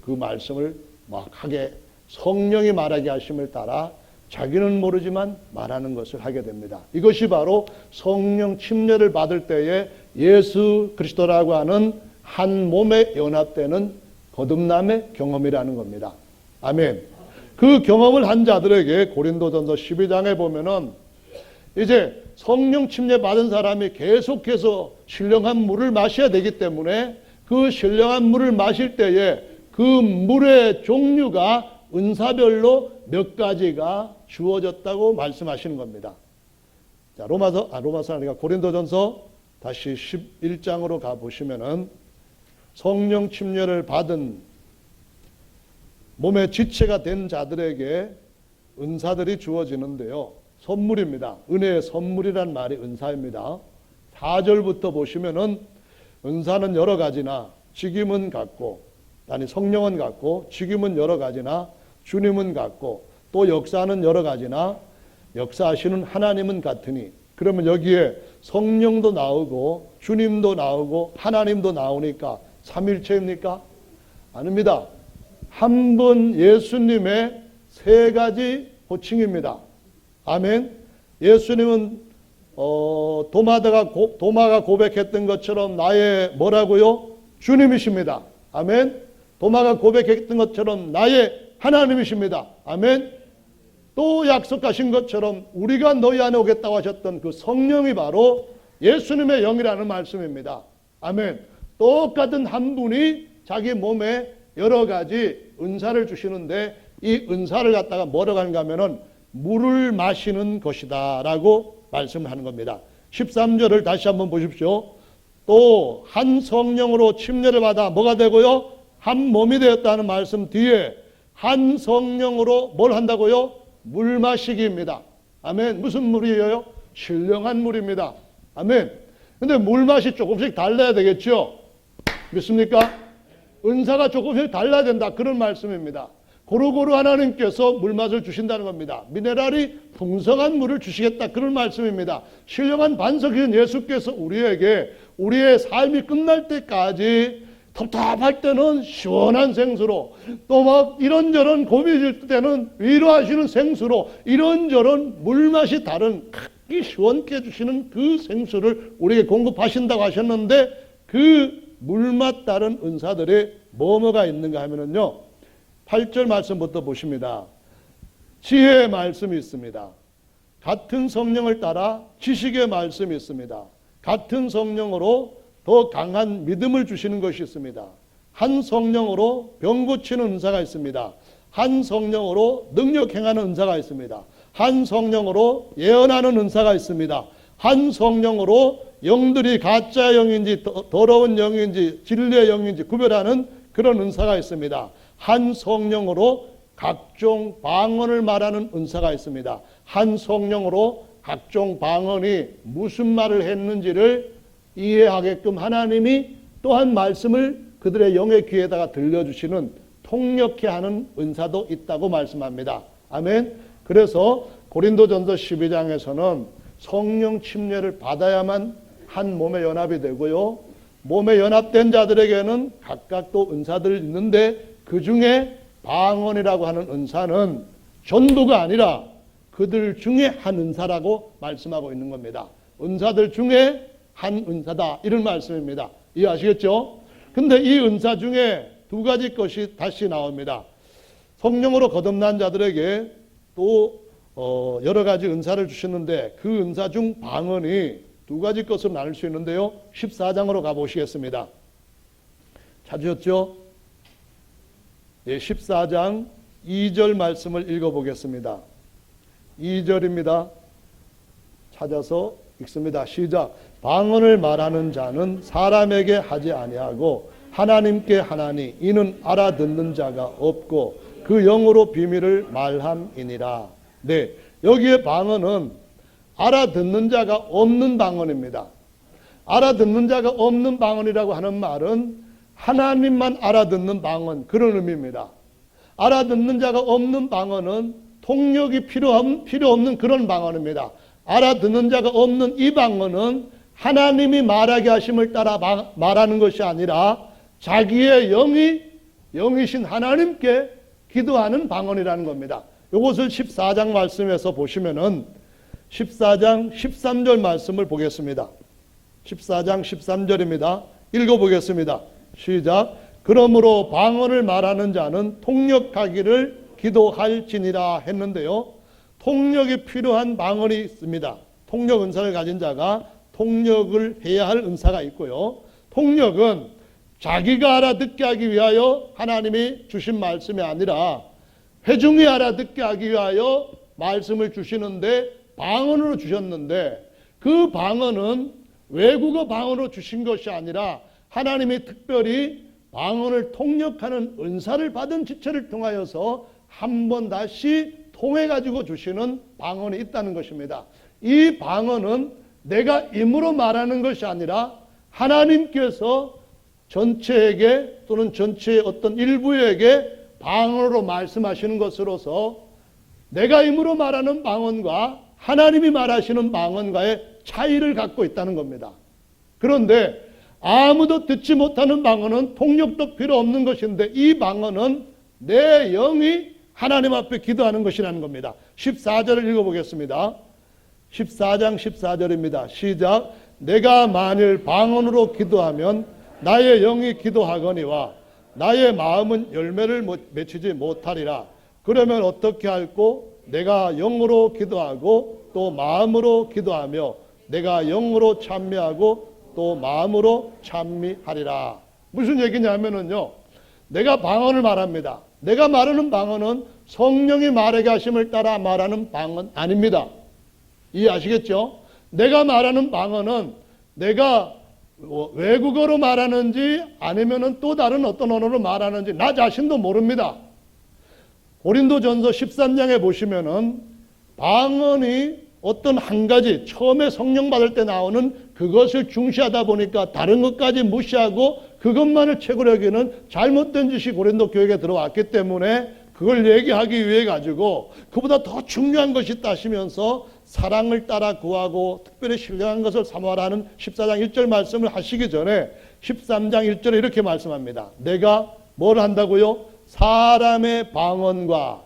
그 말씀을 막 하게, 성령이 말하게 하심을 따라 자기는 모르지만 말하는 것을 하게 됩니다. 이것이 바로 성령 침례를 받을 때에 예수 그리스도라고 하는 한 몸에 연합되는 거듭남의 경험이라는 겁니다. 아멘. 그 경험을 한 자들에게 고린도전서 12장에 보면은 이제 성령 침례 받은 사람이 계속해서 신령한 물을 마셔야 되기 때문에 그 신령한 물을 마실 때에 그 물의 종류가 은사별로 몇 가지가 주어졌다고 말씀하시는 겁니다. 자, 로마서 아니라 고린도전서 다시 11장으로 가 보시면은 성령 침례를 받은 몸의 지체가 된 자들에게 은사들이 주어지는데요. 선물입니다. 은혜의 선물이란 말이 은사입니다. 4절부터 보시면은 은사는 여러 가지나 직임은 같고, 아니 성령은 같고 직임은 여러 가지나 주님은 같고 또 역사는 여러 가지나 역사하시는 하나님은 같으니, 그러면 여기에 성령도 나오고 주님도 나오고 하나님도 나오니까 삼일체입니까? 아닙니다. 한 분 예수님의 세 가지 호칭입니다. 아멘. 예수님은 도마가 고백했던 것처럼 나의 뭐라고요? 주님이십니다. 아멘. 도마가 고백했던 것처럼 나의 하나님이십니다. 아멘. 또 약속하신 것처럼 우리가 너희 안에 오겠다고 하셨던 그 성령이 바로 예수님의 영이라는 말씀입니다. 아멘. 똑같은 한 분이 자기 몸에 여러 가지 은사를 주시는데 이 은사를 갖다가 뭐라고 하는가 하면은 물을 마시는 것이다 라고 말씀을 하는 겁니다. 13절을 다시 한번 보십시오. 또 한 성령으로 침례를 받아 뭐가 되고요? 한 몸이 되었다는 말씀 뒤에 한 성령으로 뭘 한다고요? 물 마시기입니다. 아멘. 무슨 물이에요? 신령한 물입니다. 아멘. 근데 물맛이 조금씩 달라야 되겠죠? 믿습니까? 은사가 조금씩 달라야 된다. 그런 말씀입니다. 고루고루 하나님께서 물맛을 주신다는 겁니다. 미네랄이 풍성한 물을 주시겠다. 그런 말씀입니다. 신령한 반석인 예수께서 우리에게 우리의 삶이 끝날 때까지 답답할 때는 시원한 생수로, 또 막 이런저런 고민일 때는 위로하시는 생수로, 이런저런 물맛이 다른 각기 시원케 해주시는 그 생수를 우리에게 공급하신다고 하셨는데, 그 물맛 다른 은사들이 뭐가 있는가 하면은요, 8절 말씀부터 보십니다. 지혜의 말씀이 있습니다. 같은 성령을 따라 지식의 말씀이 있습니다. 같은 성령으로 더 강한 믿음을 주시는 것이 있습니다. 한 성령으로 병 고치는 은사가 있습니다. 한 성령으로 능력 행하는 은사가 있습니다. 한 성령으로 예언하는 은사가 있습니다. 한 성령으로 영들이 가짜 영인지 더러운 영인지 진리의 영인지 구별하는 그런 은사가 있습니다. 한 성령으로 각종 방언을 말하는 은사가 있습니다. 한 성령으로 각종 방언이 무슨 말을 했는지를 이해하게끔 하나님이 또한 말씀을 그들의 영의 귀에다가 들려주시는 통역케 하는 은사도 있다고 말씀합니다. 아멘. 그래서 고린도전서 12장에서는 성령 침례를 받아야만 한 몸의 연합이 되고요, 몸에 연합된 자들에게는 각각 또 은사들이 있는데 그 중에 방언이라고 하는 은사는 전부가 아니라 그들 중에 한 은사라고 말씀하고 있는 겁니다. 은사들 중에 한 은사다, 이런 말씀입니다. 이해하시겠죠? 근데 이 은사 중에 두 가지 것이 다시 나옵니다. 성령으로 거듭난 자들에게 또 여러 가지 은사를 주셨는데 그 은사 중 방언이 두 가지 것으로 나눌 수 있는데요, 14장으로 가보시겠습니다. 찾으셨죠? 예, 14장 2절 말씀을 읽어보겠습니다. 2절입니다. 찾아서 읽습니다. 시작. 방언을 말하는 자는 사람에게 하지 아니하고 하나님께 하나니 이는 알아듣는 자가 없고 그 영으로 비밀을 말함이니라. 네, 여기에 방언은 알아듣는 자가 없는 방언입니다. 알아듣는 자가 없는 방언이라고 하는 말은 하나님만 알아듣는 방언, 그런 의미입니다. 알아듣는 자가 없는 방언은 통역이 필요 없는 그런 방언입니다. 알아듣는 자가 없는 이 방언은 하나님이 말하게 하심을 따라 말하는 것이 아니라 자기의 영이신 하나님께 기도하는 방언이라는 겁니다. 이것을 14장 말씀에서 보시면은 14장 13절 말씀을 보겠습니다. 14장 13절입니다. 읽어보겠습니다. 시작. 그러므로 방언을 말하는 자는 통역하기를 기도할지니라 했는데요, 통역이 필요한 방언이 있습니다. 통역 은사를 가진 자가 통역을 해야 할 은사가 있고요, 통역은 자기가 알아듣게 하기 위하여 하나님이 주신 말씀이 아니라 회중이 알아듣게 하기 위하여 말씀을 주시는데 방언으로 주셨는데, 그 방언은 외국어 방언으로 주신 것이 아니라 하나님이 특별히 방언을 통역하는 은사를 받은 지체를 통하여서 한 번 다시 통해 가지고 주시는 방언이 있다는 것입니다. 이 방언은 내가 입으로 말하는 것이 아니라 하나님께서 전체에게 또는 전체의 어떤 일부에게 방언으로 말씀하시는 것으로서 내가 입으로 말하는 방언과 하나님이 말하시는 방언과의 차이를 갖고 있다는 겁니다. 그런데 아무도 듣지 못하는 방언은 통역도 필요 없는 것인데, 이 방언은 내 영이 하나님 앞에 기도하는 것이라는 겁니다. 14절을 읽어보겠습니다. 14장 14절입니다. 시작. 내가 만일 방언으로 기도하면 나의 영이 기도하거니와 나의 마음은 열매를 맺히지 못하리라. 그러면 어떻게 할꼬? 내가 영으로 기도하고 또 마음으로 기도하며 내가 영으로 찬미하고 또 마음으로 찬미하리라. 무슨 얘기냐면은요, 내가 방언을 말합니다. 내가 말하는 방언은 성령이 말하게 하심을 따라 말하는 방언 아닙니다. 이해하시겠죠? 내가 말하는 방언은 내가 외국어로 말하는지 아니면은 또 다른 어떤 언어로 말하는지 나 자신도 모릅니다. 고린도전서 13장에 보시면은 방언이 어떤 한 가지 처음에 성령 받을 때 나오는 그것을 중시하다 보니까 다른 것까지 무시하고 그것만을 최고로 여기는 잘못된 짓이 고린도 교회에 들어왔기 때문에 그걸 얘기하기 위해 가지고 그보다 더 중요한 것이 있다 하시면서 사랑을 따라 구하고 특별히 신령한 것을 삼아라는 14장 1절 말씀을 하시기 전에 13장 1절에 이렇게 말씀합니다. 내가 뭘 한다고요? 사람의 방언과,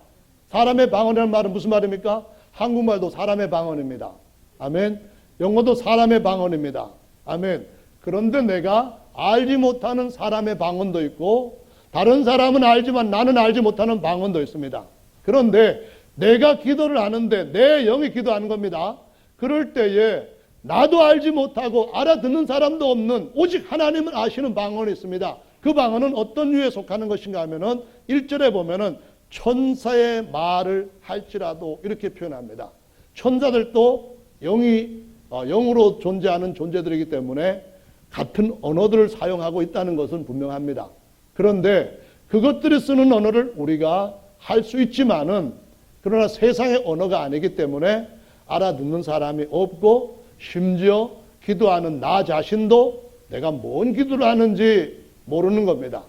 사람의 방언이라는 말은 무슨 말입니까? 한국말도 사람의 방언입니다. 아멘. 영어도 사람의 방언입니다. 아멘. 그런데 내가 알지 못하는 사람의 방언도 있고 다른 사람은 알지만 나는 알지 못하는 방언도 있습니다. 그런데 내가 기도를 하는데 내 영이 기도하는 겁니다. 그럴 때에 나도 알지 못하고 알아듣는 사람도 없는 오직 하나님은 아시는 방언이 있습니다. 그 방언은 어떤 류에 속하는 것인가 하면은 1절에 보면은 천사의 말을 할지라도 이렇게 표현합니다. 천사들도 영으로 존재하는 존재들이기 때문에 같은 언어들을 사용하고 있다는 것은 분명합니다. 그런데 그것들이 쓰는 언어를 우리가 할 수 있지만은 그러나 세상의 언어가 아니기 때문에 알아듣는 사람이 없고 심지어 기도하는 나 자신도 내가 뭔 기도를 하는지 모르는 겁니다.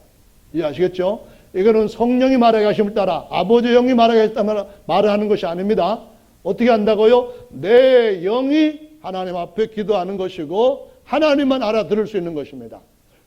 이해하시겠죠? 이거는 성령이 말하게 하심을 따라 아버지 영이 말하게 하심을 말을 하는 것이 아닙니다. 어떻게 한다고요? 내 영이 하나님 앞에 기도하는 것이고 하나님만 알아들을 수 있는 것입니다.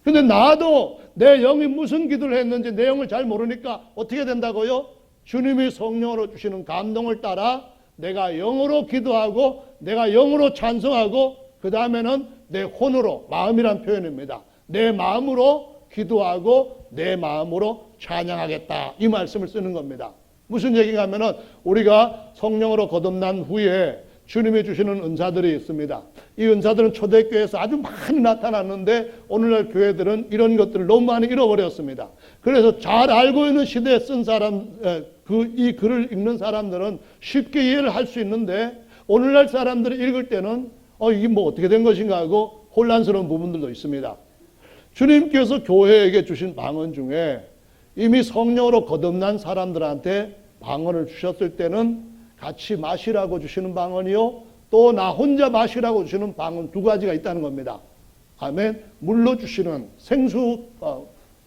근데 나도 내 영이 무슨 기도를 했는지 내용을 잘 모르니까 어떻게 된다고요? 주님이 성령으로 주시는 감동을 따라 내가 영으로 기도하고 내가 영으로 찬송하고 그 다음에는 내 혼으로, 마음이란 표현입니다. 내 마음으로 기도하고 내 마음으로 찬양하겠다. 이 말씀을 쓰는 겁니다. 무슨 얘기가 하면은 우리가 성령으로 거듭난 후에 주님이 주시는 은사들이 있습니다. 이 은사들은 초대교회에서 아주 많이 나타났는데 오늘날 교회들은 이런 것들을 너무 많이 잃어버렸습니다. 그래서 잘 알고 있는 시대에 쓴 사람, 이 글을 읽는 사람들은 쉽게 이해를 할 수 있는데 오늘날 사람들이 읽을 때는 이게 뭐 어떻게 된 것인가 하고 혼란스러운 부분들도 있습니다. 주님께서 교회에게 주신 방언 중에 이미 성령으로 거듭난 사람들한테 방언을 주셨을 때는 같이 마시라고 주시는 방언이요, 또 나 혼자 마시라고 주시는 방언 두 가지가 있다는 겁니다. 아멘. 물로 주시는 생수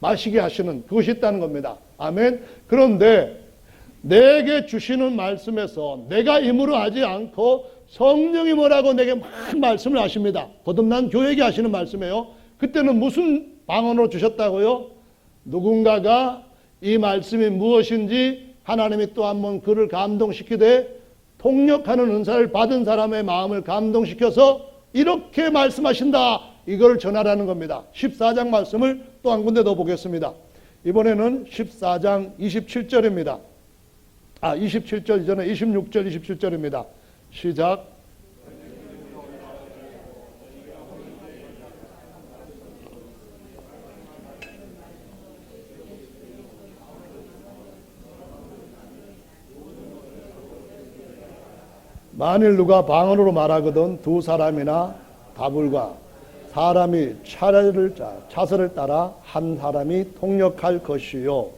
마시게 하시는 그것이 있다는 겁니다. 아멘. 그런데 내게 주시는 말씀에서 내가 임으로 하지 않고 성령이 뭐라고 내게 막 말씀을 하십니다. 거듭난 교회에게 하시는 말씀이에요. 그때는 무슨 방언으로 주셨다고요? 누군가가 이 말씀이 무엇인지 하나님이 또 한 번 그를 감동시키되 통역하는 은사를 받은 사람의 마음을 감동시켜서 이렇게 말씀하신다. 이걸 전하라는 겁니다. 14장 말씀을 또 한 군데 더 보겠습니다. 이번에는 14장 27절입니다. 27절 이전에 26절 27절입니다. 시작. 만일 누가 방언으로 말하거든 두 사람이나 다불과 사람이 차설을 따라 한 사람이 통역할 것이요.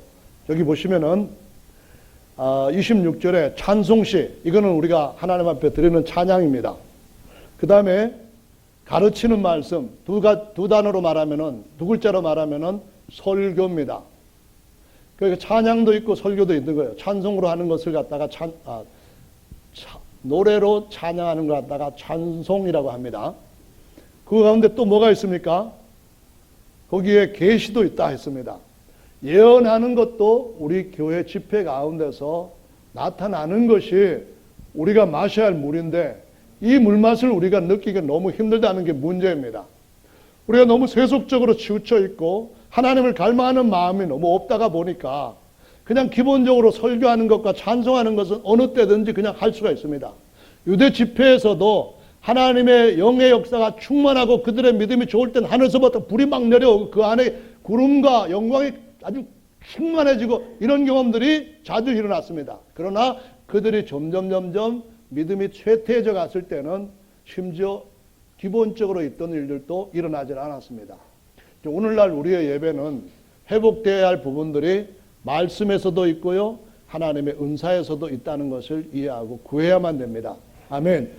여기 보시면은 26절에 찬송시, 이거는 우리가 하나님 앞에 드리는 찬양입니다. 그 다음에 가르치는 말씀, 두 단어로 말하면은, 두 글자로 말하면은 설교입니다. 그러니까 찬양도 있고 설교도 있는 거예요. 찬송으로 하는 것을 갖다가 노래로 찬양하는 걸 갖다가 찬송이라고 합니다. 그 가운데 또 뭐가 있습니까? 거기에 계시도 있다 했습니다. 예언하는 것도 우리 교회 집회 가운데서 나타나는 것이 우리가 마셔야 할 물인데 이 물맛을 우리가 느끼기 너무 힘들다는 게 문제입니다. 우리가 너무 세속적으로 치우쳐 있고 하나님을 갈망하는 마음이 너무 없다가 보니까 그냥 기본적으로 설교하는 것과 찬송하는 것은 어느 때든지 그냥 할 수가 있습니다. 유대 집회에서도 하나님의 영의 역사가 충만하고 그들의 믿음이 좋을 땐 하늘에서부터 불이 막 내려오고 그 안에 구름과 영광이 아주 충만해지고 이런 경험들이 자주 일어났습니다. 그러나 그들이 점점 믿음이 쇠퇴해져 갔을 때는 심지어 기본적으로 있던 일들도 일어나질 않았습니다. 오늘날 우리의 예배는 회복되어야 할 부분들이 말씀에서도 있고요, 하나님의 은사에서도 있다는 것을 이해하고 구해야만 됩니다. 아멘.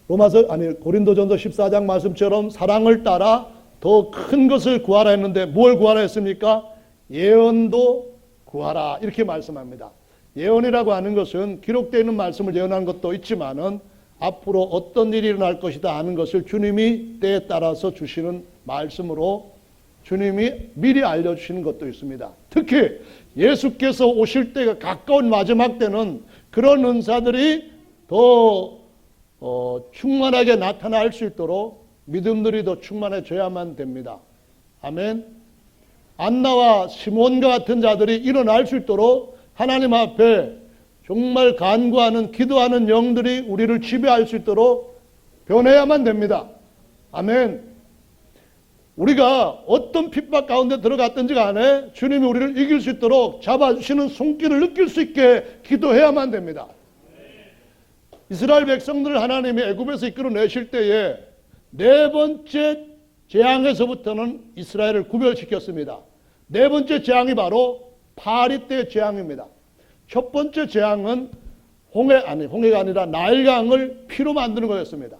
고린도전서 14장 말씀처럼 사랑을 따라 더 큰 것을 구하라 했는데 뭘 구하라 했습니까? 예언도 구하라 이렇게 말씀합니다. 예언이라고 하는 것은 기록되어 있는 말씀을 예언하는 것도 있지만은 앞으로 어떤 일이 일어날 것이다 하는 것을 주님이 때에 따라서 주시는 말씀으로 주님이 미리 알려주시는 것도 있습니다. 특히 예수께서 오실 때가 가까운 마지막 때는 그런 은사들이 더 충만하게 나타날 수 있도록 믿음들이 더 충만해져야만 됩니다. 아멘. 안나와 시몬과 같은 자들이 일어날 수 있도록 하나님 앞에 정말 간구하는 기도하는 영들이 우리를 지배할 수 있도록 변해야만 됩니다. 아멘. 우리가 어떤 핍박 가운데 들어갔든지 간에 주님이 우리를 이길 수 있도록 잡아주시는 손길을 느낄 수 있게 기도해야만 됩니다. 이스라엘 백성들을 하나님이 애굽에서 이끌어내실 때에 네 번째 재앙에서부터는 이스라엘을 구별시켰습니다. 네 번째 재앙이 바로 파리 때 재앙입니다. 첫 번째 재앙은 홍해가 아니라 나일강을 피로 만드는 거였습니다.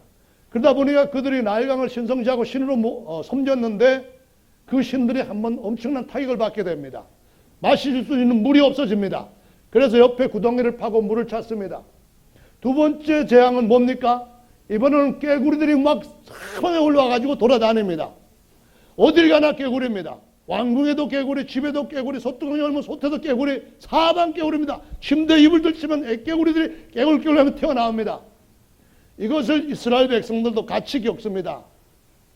그러다 보니까 그들이 나일강을 신성시하고 신으로 섬겼는데 그 신들이 한번 엄청난 타격을 받게 됩니다. 마실 수 있는 물이 없어집니다. 그래서 옆에 구덩이를 파고 물을 찾습니다. 두 번째 재앙은 뭡니까? 이번에는 깨구리들이 막 산에 올라와가지고 돌아다닙니다. 어딜 가나 깨구리입니다. 왕궁에도 깨구리, 집에도 깨구리, 소뚜껑이 열면 솥에도 깨구리, 사방 깨구리입니다. 침대 이불 들치면 깨구리들이 깨굴깨굴 하면 튀어나옵니다. 이것을 이스라엘 백성들도 같이 겪습니다.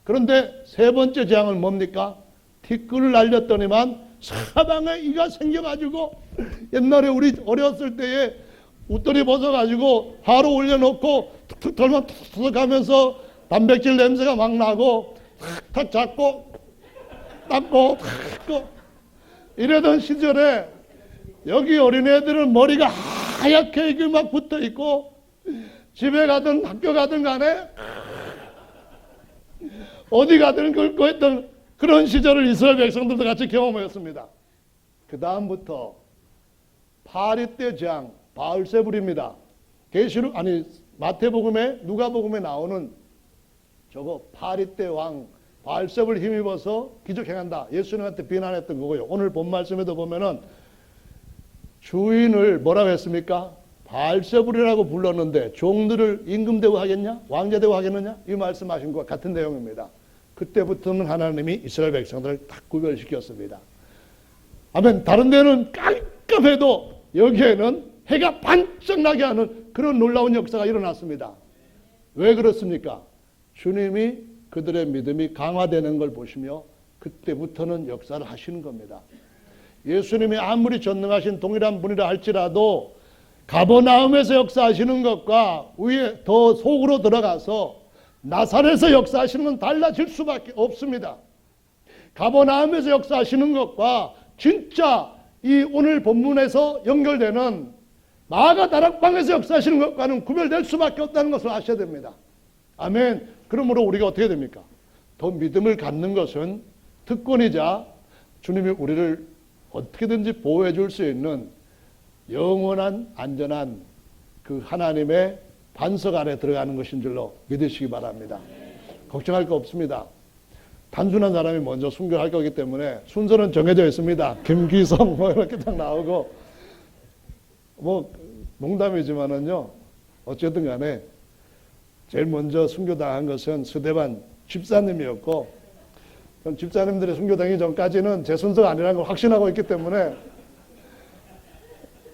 그런데 세 번째 재앙은 뭡니까? 티끌을 날렸더니만 사방에 이가 생겨가지고 옛날에 우리 어렸을 때에 웃돌이 벗어가지고 화로 올려놓고 툭툭 털면 툭툭 하면서 단백질 냄새가 막 나고 탁 잡고 닦고 탁고 이러던 시절에 여기 어린애들은 머리가 하얗게 이게 막 붙어있고 집에 가든 학교 가든 간에 어디 가든 긁고 했던 그런 시절을 이스라엘 백성들도 같이 경험하였습니다. 그 다음부터 파리 때 재앙 바알세불입니다. 마태복음에 누가복음에 나오는 저거 파리 때 왕 바알세불 힘입어서 기적 행한다. 예수님한테 비난했던 거고요. 오늘 본 말씀에도 보면은 주인을 뭐라고 했습니까? 바알세불이라고 불렀는데 종들을 임금되고 하겠냐? 왕자되고 하겠느냐? 이 말씀하신 것과 같은 내용입니다. 그때부터는 하나님이 이스라엘 백성들을 딱 구별시켰습니다. 아멘. 다른 데는 깜깜해도 여기에는 해가 반짝 나게 하는 그런 놀라운 역사가 일어났습니다. 왜 그렇습니까? 주님이 그들의 믿음이 강화되는 걸 보시며 그때부터는 역사를 하시는 겁니다. 예수님이 아무리 전능하신 동일한 분이라 할지라도 가버나움에서 역사하시는 것과 위에 더 속으로 들어가서 나사렛에서 역사하시는 건 달라질 수밖에 없습니다. 가버나움에서 역사하시는 것과 진짜 이 오늘 본문에서 연결되는 마가 다락방에서 역사하시는 것과는 구별될 수밖에 없다는 것을 아셔야 됩니다. 아멘. 그러므로 우리가 어떻게 됩니까? 더 믿음을 갖는 것은 특권이자 주님이 우리를 어떻게든지 보호해 줄 수 있는 영원한 안전한 그 하나님의 반석 안에 들어가는 것인 줄로 믿으시기 바랍니다. 걱정할 거 없습니다. 단순한 사람이 먼저 순교할 거기 때문에 순서는 정해져 있습니다. 김기성 뭐 이렇게 딱 나오고 뭐 농담이지만은요 어쨌든 간에 제일 먼저 순교당한 것은 스데반 집사님이었고 집사님들이 순교당하기 전까지는 제 순서가 아니라는 걸 확신하고 있기 때문에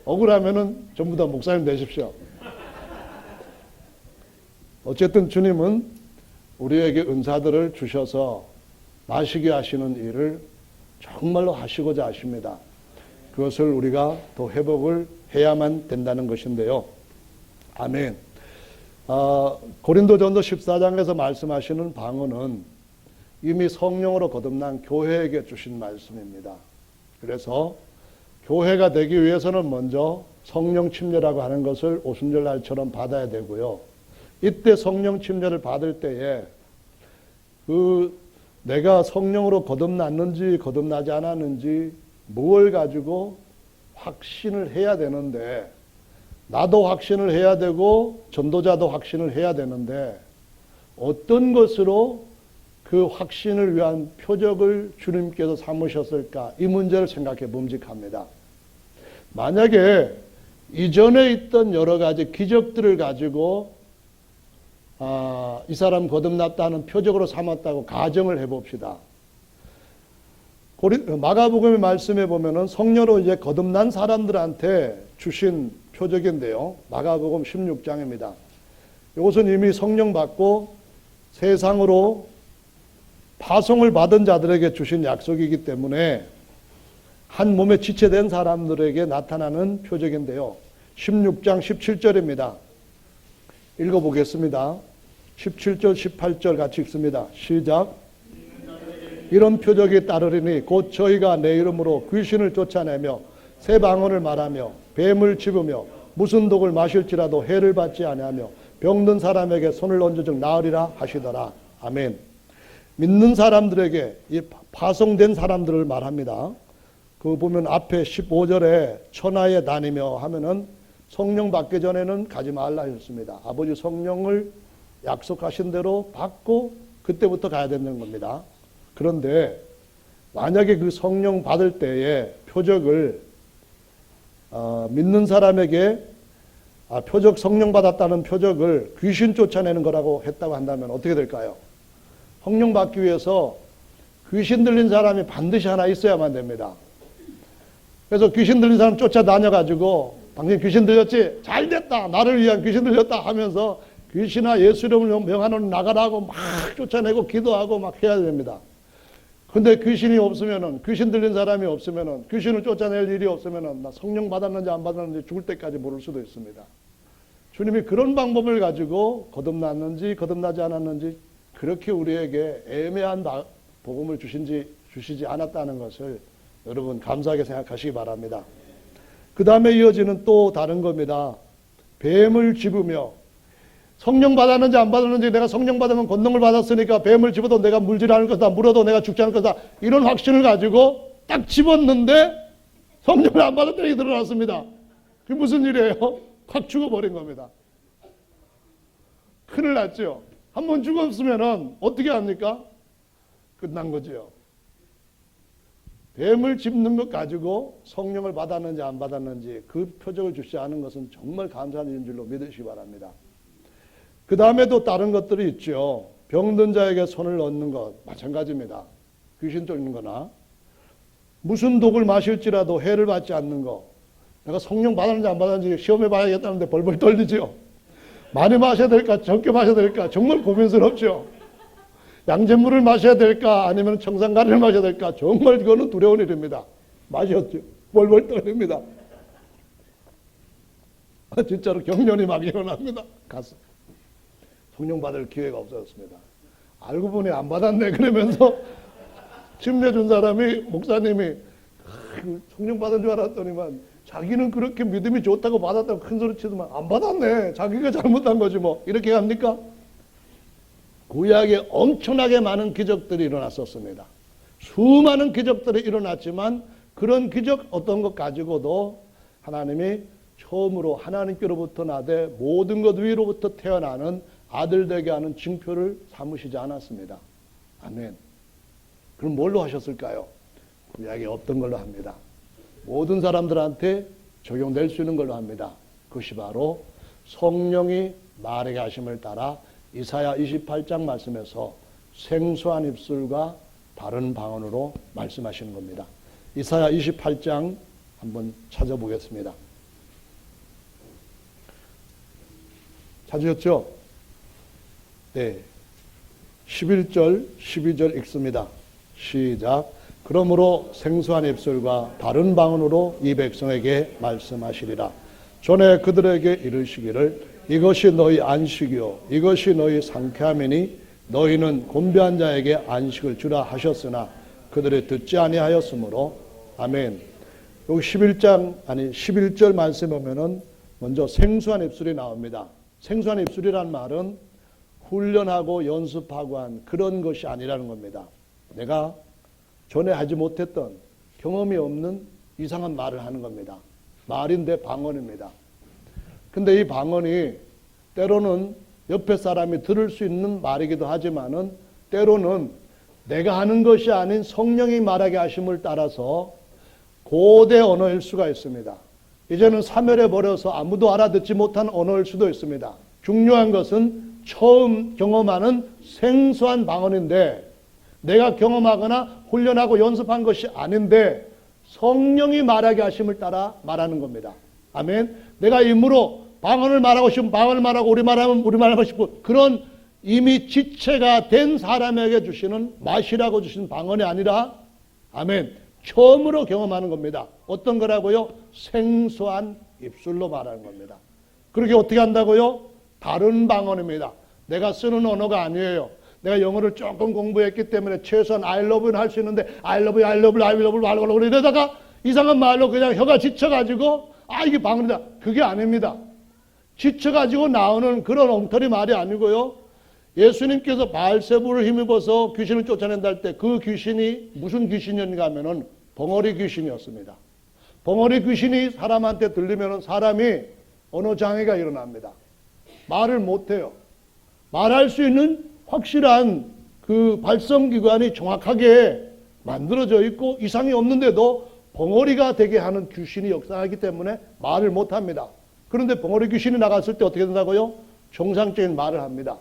억울하면은 전부 다 목사님 되십시오. 어쨌든 주님은 우리에게 은사들을 주셔서 마시게 하시는 일을 정말로 하시고자 하십니다. 그것을 우리가 또 회복을 해야만 된다는 것인데요. 아멘. 고린도전서 14장에서 말씀하시는 방언은 이미 성령으로 거듭난 교회에게 주신 말씀입니다. 그래서 교회가 되기 위해서는 먼저 성령 침례라고 하는 것을 오순절날처럼 받아야 되고요. 이때 성령 침례를 받을 때에 내가 성령으로 거듭났는지 거듭나지 않았는지 뭘 가지고 확신을 해야 되는데, 나도 확신을 해야 되고 전도자도 확신을 해야 되는데, 어떤 것으로 그 확신을 위한 표적을 주님께서 삼으셨을까? 이 문제를 생각해 봄직합니다. 만약에 이전에 있던 여러 가지 기적들을 가지고 이 사람 거듭났다는 표적으로 삼았다고 가정을 해봅시다. 마가복음의 말씀에 보면은 성령으로 이제 거듭난 사람들한테 주신 표적인데요. 마가복음 16장입니다. 이것은 이미 성령 받고 세상으로 파송을 받은 자들에게 주신 약속이기 때문에 한 몸에 지체된 사람들에게 나타나는 표적인데요. 16장 17절입니다. 읽어보겠습니다. 17절 18절 같이 읽습니다. 시작. 이런 표적이 따르리니 곧 저희가 내 이름으로 귀신을 쫓아내며 새 방언을 말하며 뱀을 집으며 무슨 독을 마실지라도 해를 받지 아니하며 병든 사람에게 손을 얹어 즉 나으리라 하시더라. 아멘. 믿는 사람들에게 이 파송된 사람들을 말합니다. 그 보면 앞에 15절에 천하에 다니며 하면은 성령 받기 전에는 가지 말라 했습니다. 아버지 성령을 약속하신 대로 받고 그때부터 가야 되는 겁니다. 그런데 만약에 그 성령 받을 때에 표적을 믿는 사람에게 표적 성령 받았다는 표적을 귀신 쫓아내는 거라고 했다고 한다면 어떻게 될까요? 성령 받기 위해서 귀신 들린 사람이 반드시 하나 있어야만 됩니다. 그래서 귀신 들린 사람 쫓아다녀가지고 당신 귀신 들렸지? 잘 됐다. 나를 위한 귀신 들렸다 하면서 귀신아 예수 이름을 명하노니 나가라고 막 쫓아내고 기도하고 막 해야 됩니다. 근데 귀신이 없으면은, 귀신 들린 사람이 없으면은, 귀신을 쫓아낼 일이 없으면은 나 성령 받았는지 안 받았는지 죽을 때까지 모를 수도 있습니다. 주님이 그런 방법을 가지고 거듭났는지 거듭나지 않았는지 그렇게 우리에게 애매한 복음을 주시지 않았다는 것을 여러분 감사하게 생각하시기 바랍니다. 그 다음에 이어지는 또 다른 겁니다. 뱀을 집으며, 성령 받았는지 안 받았는지, 내가 성령 받으면 권능을 받았으니까 뱀을 집어도 내가 물질 않을 거다, 물어도 내가 죽지 않을 거다, 이런 확신을 가지고 딱 집었는데 성령을 안 받았다는 얘기 드러났습니다. 그게 무슨 일이에요? 확 죽어버린 겁니다. 큰일 났죠. 한번 죽었으면 어떻게 합니까? 끝난 거죠. 뱀을 집는 것 가지고 성령을 받았는지 안 받았는지 그 표적을 주지 않은 것은 정말 감사한 일인 줄로 믿으시기 바랍니다. 그 다음에도 다른 것들이 있죠. 병든 자에게 손을 얹는 것 마찬가지입니다. 귀신 쫓는 거나 무슨 독을 마실지라도 해를 받지 않는 것. 내가 성령 받았는지 안 받았는지 시험해 봐야겠다는데 벌벌 떨리죠. 많이 마셔야 될까 적게 마셔야 될까 정말 고민스럽죠. 양잿물을 마셔야 될까 아니면 청산가리를 마셔야 될까 정말 이거는 두려운 일입니다. 마셨죠. 벌벌 떨립니다. 진짜로 경련이 막 일어납니다. 가서 성령 받을 기회가 없어졌습니다. 알고 보니 안 받았네 그러면서 침례 준 사람이 목사님이 성령 받은 줄 알았더니만 자기는 그렇게 믿음이 좋다고 받았다고 큰 소리 치더만 안 받았네. 자기가 잘못한 거지 뭐. 이렇게 합니까? 구약에 엄청나게 많은 기적들이 일어났었습니다. 수많은 기적들이 일어났지만 그런 기적 어떤 것 가지고도 하나님이 처음으로 하나님께로부터 나되 모든 것 위로부터 태어나는 아들 되게 하는 징표를 삼으시지 않았습니다. 아멘. 그럼 뭘로 하셨을까요? 구약에 없던 걸로 합니다. 모든 사람들한테 적용될 수 있는 걸로 합니다. 그것이 바로 성령이 말에게 하심을 따라 이사야 28장 말씀에서 생소한 입술과 다른 방언으로 말씀하시는 겁니다. 이사야 28장 한번 찾아보겠습니다. 찾으셨죠? 네. 11절, 12절 읽습니다. 시작. 그러므로 생수한 입술과 다른 방언으로 이 백성에게 말씀하시리라. 전에 그들에게 이르시기를 이것이 너희 안식이요 이것이 너희 상쾌함이니 너희는 곤배한 자에게 안식을 주라 하셨으나 그들이 듣지 아니하였으므로. 아멘. 여기 11절 말씀에 보면은 먼저 생수한 입술이 나옵니다. 생수한 입술이란 말은 훈련하고 연습하고 한 그런 것이 아니라는 겁니다. 내가 전에 하지 못했던 경험이 없는 이상한 말을 하는 겁니다. 말인데 방언입니다. 근데 이 방언이 때로는 옆에 사람이 들을 수 있는 말이기도 하지만은 때로는 내가 하는 것이 아닌 성령이 말하게 하심을 따라서 고대 언어일 수가 있습니다. 이제는 사멸해 버려서 아무도 알아듣지 못한 언어일 수도 있습니다. 중요한 것은 처음 경험하는 생소한 방언인데 내가 경험하거나 훈련하고 연습한 것이 아닌데 성령이 말하게 하심을 따라 말하는 겁니다. 아멘. 내가 임으로 방언을 말하고 싶으면 방언을 말하고 우리말하면 우리말하고 싶고 그런 이미 지체가 된 사람에게 주시는 맛이라고 주신 방언이 아니라 아멘. 처음으로 경험하는 겁니다. 어떤 거라고요? 생소한 입술로 말하는 겁니다. 그렇게 어떻게 한다고요? 다른 방언입니다. 내가 쓰는 언어가 아니에요. 내가 영어를 조금 공부했기 때문에 최소한 I love you는 할 수 있는데 I love you, I love you, I love you, I love you 이러다가 이상한 말로 그냥 혀가 지쳐가지고 이게 방언이다. 그게 아닙니다. 지쳐가지고 나오는 그런 엉터리 말이 아니고요. 예수님께서 바알세부를 힘입어서 귀신을 쫓아낸다 할 때 그 귀신이 무슨 귀신이었는가 하면은 벙어리 귀신이었습니다. 벙어리 귀신이 사람한테 들리면은 사람이 언어 장애가 일어납니다. 말을 못해요. 말할 수 있는 확실한 그 발성기관이 정확하게 만들어져 있고 이상이 없는데도 벙어리가 되게 하는 귀신이 역사하기 때문에 말을 못합니다. 그런데 벙어리 귀신이 나갔을 때 어떻게 된다고요? 정상적인 말을 합니다.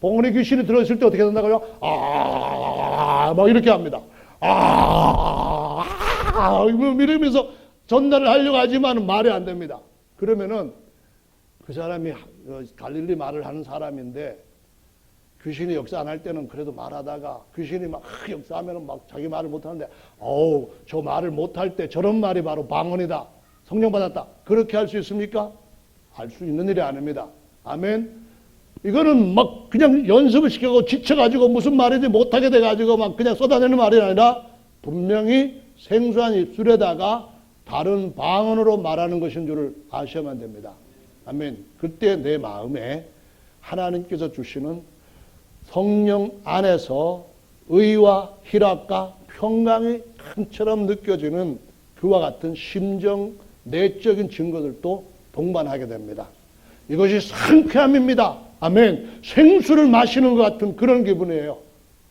벙어리 귀신이 들어있을 때 어떻게 된다고요? 막 이렇게 합니다. 이러면서 전달을 하려고 하지만 말이 안 됩니다. 그러면은 그 사람이 갈릴리 말을 하는 사람인데 귀신이 역사 안 할 때는 그래도 말하다가 귀신이 막 역사하면은 막 자기 말을 못하는데 저 말을 못할 때 저런 말이 바로 방언이다. 성령 받았다. 그렇게 할 수 있습니까? 할 수 있는 일이 아닙니다. 아멘. 이거는 막 그냥 연습을 시켜고 지쳐가지고 무슨 말인지 못하게 돼가지고 막 그냥 쏟아내는 말이 아니라 분명히 생소한 입술에다가 다른 방언으로 말하는 것인 줄을 아셔야만 됩니다. 아멘. 그때 내 마음에 하나님께서 주시는 성령 안에서 의와 희락과 평강이 강처럼 느껴지는 그와 같은 심정, 내적인 증거들도 동반하게 됩니다. 이것이 상쾌함입니다. 아멘. 생수를 마시는 것 같은 그런 기분이에요.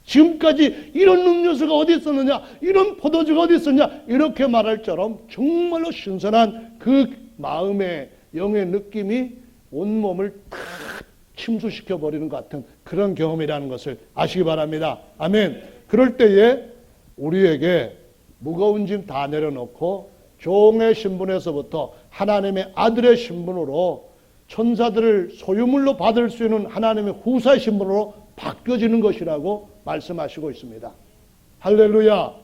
지금까지 이런 음료수가 어디 있었느냐, 이런 포도주가 어디 있었냐, 이렇게 말할 처럼 정말로 신선한 그 마음의 영의 느낌이 온몸을 탁 침수시켜 버리는 것 같은 그런 경험이라는 것을 아시기 바랍니다. 아멘. 그럴 때에 우리에게 무거운 짐 다 내려놓고 종의 신분에서부터 하나님의 아들의 신분으로 천사들을 소유물로 받을 수 있는 하나님의 후사의 신분으로 바뀌어지는 것이라고 말씀하시고 있습니다. 할렐루야.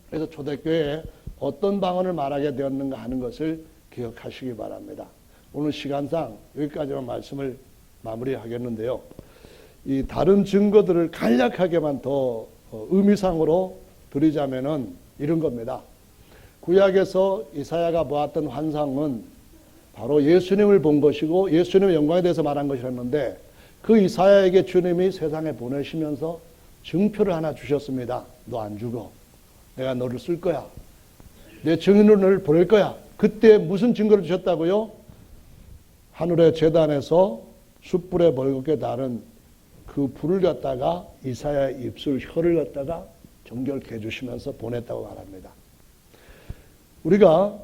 그래서 초대교회에 어떤 방언을 말하게 되었는가 하는 것을 기억하시기 바랍니다. 오늘 시간상 여기까지만 말씀을 마무리하겠는데요. 이 다른 증거들을 간략하게만 더 의미상으로 드리자면은 이런 겁니다. 구약에서 이사야가 보았던 환상은 바로 예수님을 본 것이고 예수님의 영광에 대해서 말한 것이었는데 그 이사야에게 주님이 세상에 보내시면서 증표를 하나 주셨습니다. 너 안 죽어. 내가 너를 쓸 거야. 내 증인으로 너를 보낼 거야. 그때 무슨 증거를 주셨다고요? 하늘의 제단에서 숯불에 벌겋게 다른 그 불을 갖다가 이사야의 입술 혀를 갖다가 정결케 해주시면서 보냈다고 말합니다. 우리가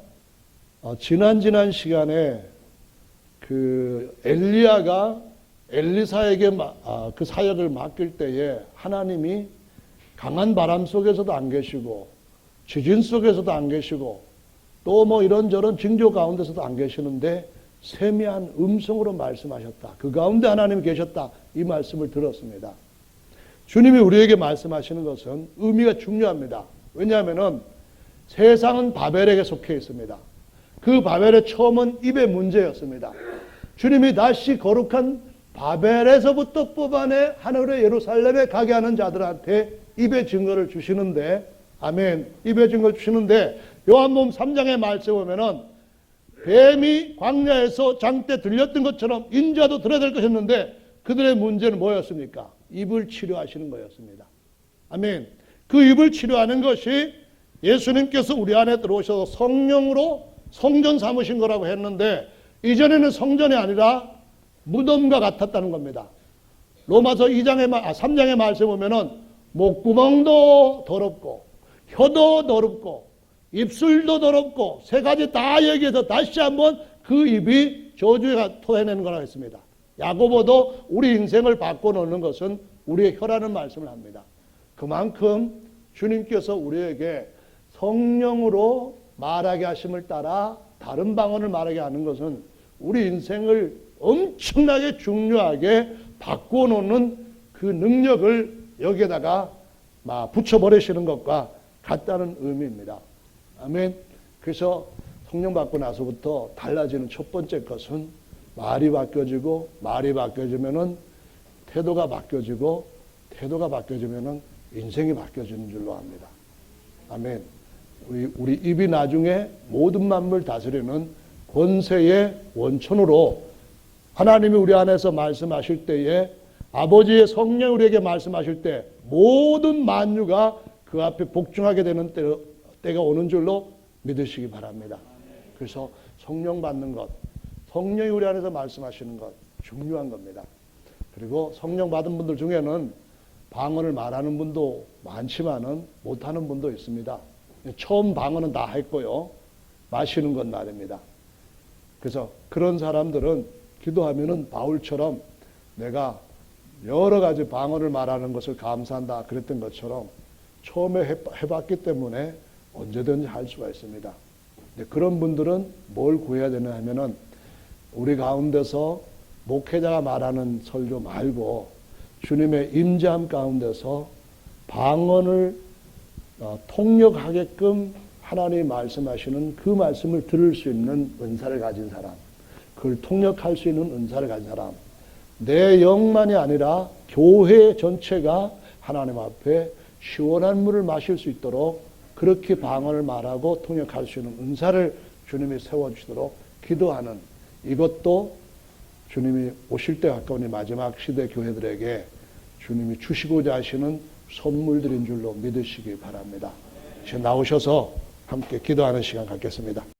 지난 시간에 그 엘리야가 엘리사에게 그 사역을 맡길 때에 하나님이 강한 바람 속에서도 안 계시고 지진 속에서도 안 계시고 또 뭐 이런저런 징조 가운데서도 안 계시는데 세미한 음성으로 말씀하셨다. 그 가운데 하나님이 계셨다. 이 말씀을 들었습니다. 주님이 우리에게 말씀하시는 것은 의미가 중요합니다. 왜냐하면은 세상은 바벨에게 속해 있습니다. 그 바벨의 처음은 입의 문제였습니다. 주님이 다시 거룩한 바벨에서부터 뽑아내 하늘의 예루살렘에 가게 하는 자들한테 입의 증거를 주시는데, 아멘, 입의 증거를 주시는데, 요한복음 3장의 말씀에 보면은 뱀이 광야에서 장때 들렸던 것처럼 인자도 들어야 될 것이었는데 그들의 문제는 뭐였습니까? 입을 치료하시는 거였습니다. 아멘. 그 입을 치료하는 것이 예수님께서 우리 안에 들어오셔서 성령으로 성전 삼으신 거라고 했는데, 이전에는 성전이 아니라 무덤과 같았다는 겁니다. 로마서 3장의 말씀에 보면은 목구멍도 더럽고 혀도 더럽고 입술도 더럽고 세 가지 다 얘기해서 다시 한번 그 입이 저주에 토해내는 거라고 했습니다. 야고보도 우리 인생을 바꿔놓는 것은 우리의 혀라는 말씀을 합니다. 그만큼 주님께서 우리에게 성령으로 말하게 하심을 따라 다른 방언을 말하게 하는 것은 우리 인생을 엄청나게 중요하게 바꿔놓는 그 능력을 여기에다가 붙여버리시는 것과 같다는 의미입니다. 아멘. 그래서 성령 받고 나서부터 달라지는 첫 번째 것은 말이 바뀌어지고, 말이 바뀌어지면은 태도가 바뀌어지고, 태도가 바뀌어지면은 인생이 바뀌어지는 줄로 압니다. 아멘. 우리 입이 나중에 모든 만물 다스리는 권세의 원천으로 하나님이 우리 안에서 말씀하실 때에, 아버지의 성령 우리에게 말씀하실 때 모든 만유가 그 앞에 복종하게 되는 때가 오는 줄로 믿으시기 바랍니다. 그래서 성령 받는 것, 성령이 우리 안에서 말씀하시는 것 중요한 겁니다. 그리고 성령 받은 분들 중에는 방언을 말하는 분도 많지만은 못하는 분도 있습니다. 처음 방언은 다 했고요. 마시는 건 말입니다. 그래서 그런 사람들은 기도하면은 바울처럼 내가 여러 가지 방언을 말하는 것을 감사한다 그랬던 것처럼 처음에 해봤기 때문에 언제든지 할 수가 있습니다. 그런 분들은 뭘 구해야 되냐 하면은 우리 가운데서 목회자가 말하는 설교 말고 주님의 임재함 가운데서 방언을 통역하게끔 하나님이 말씀하시는 그 말씀을 들을 수 있는 은사를 가진 사람, 그걸 통역할 수 있는 은사를 가진 사람, 내 영만이 아니라 교회 전체가 하나님 앞에 시원한 물을 마실 수 있도록 그렇게 방언을 말하고 통역할 수 있는 은사를 주님이 세워주시도록 기도하는, 이것도 주님이 오실 때 가까운 이 마지막 시대 교회들에게 주님이 주시고자 하시는 선물들인 줄로 믿으시기 바랍니다. 이제 나오셔서 함께 기도하는 시간 갖겠습니다.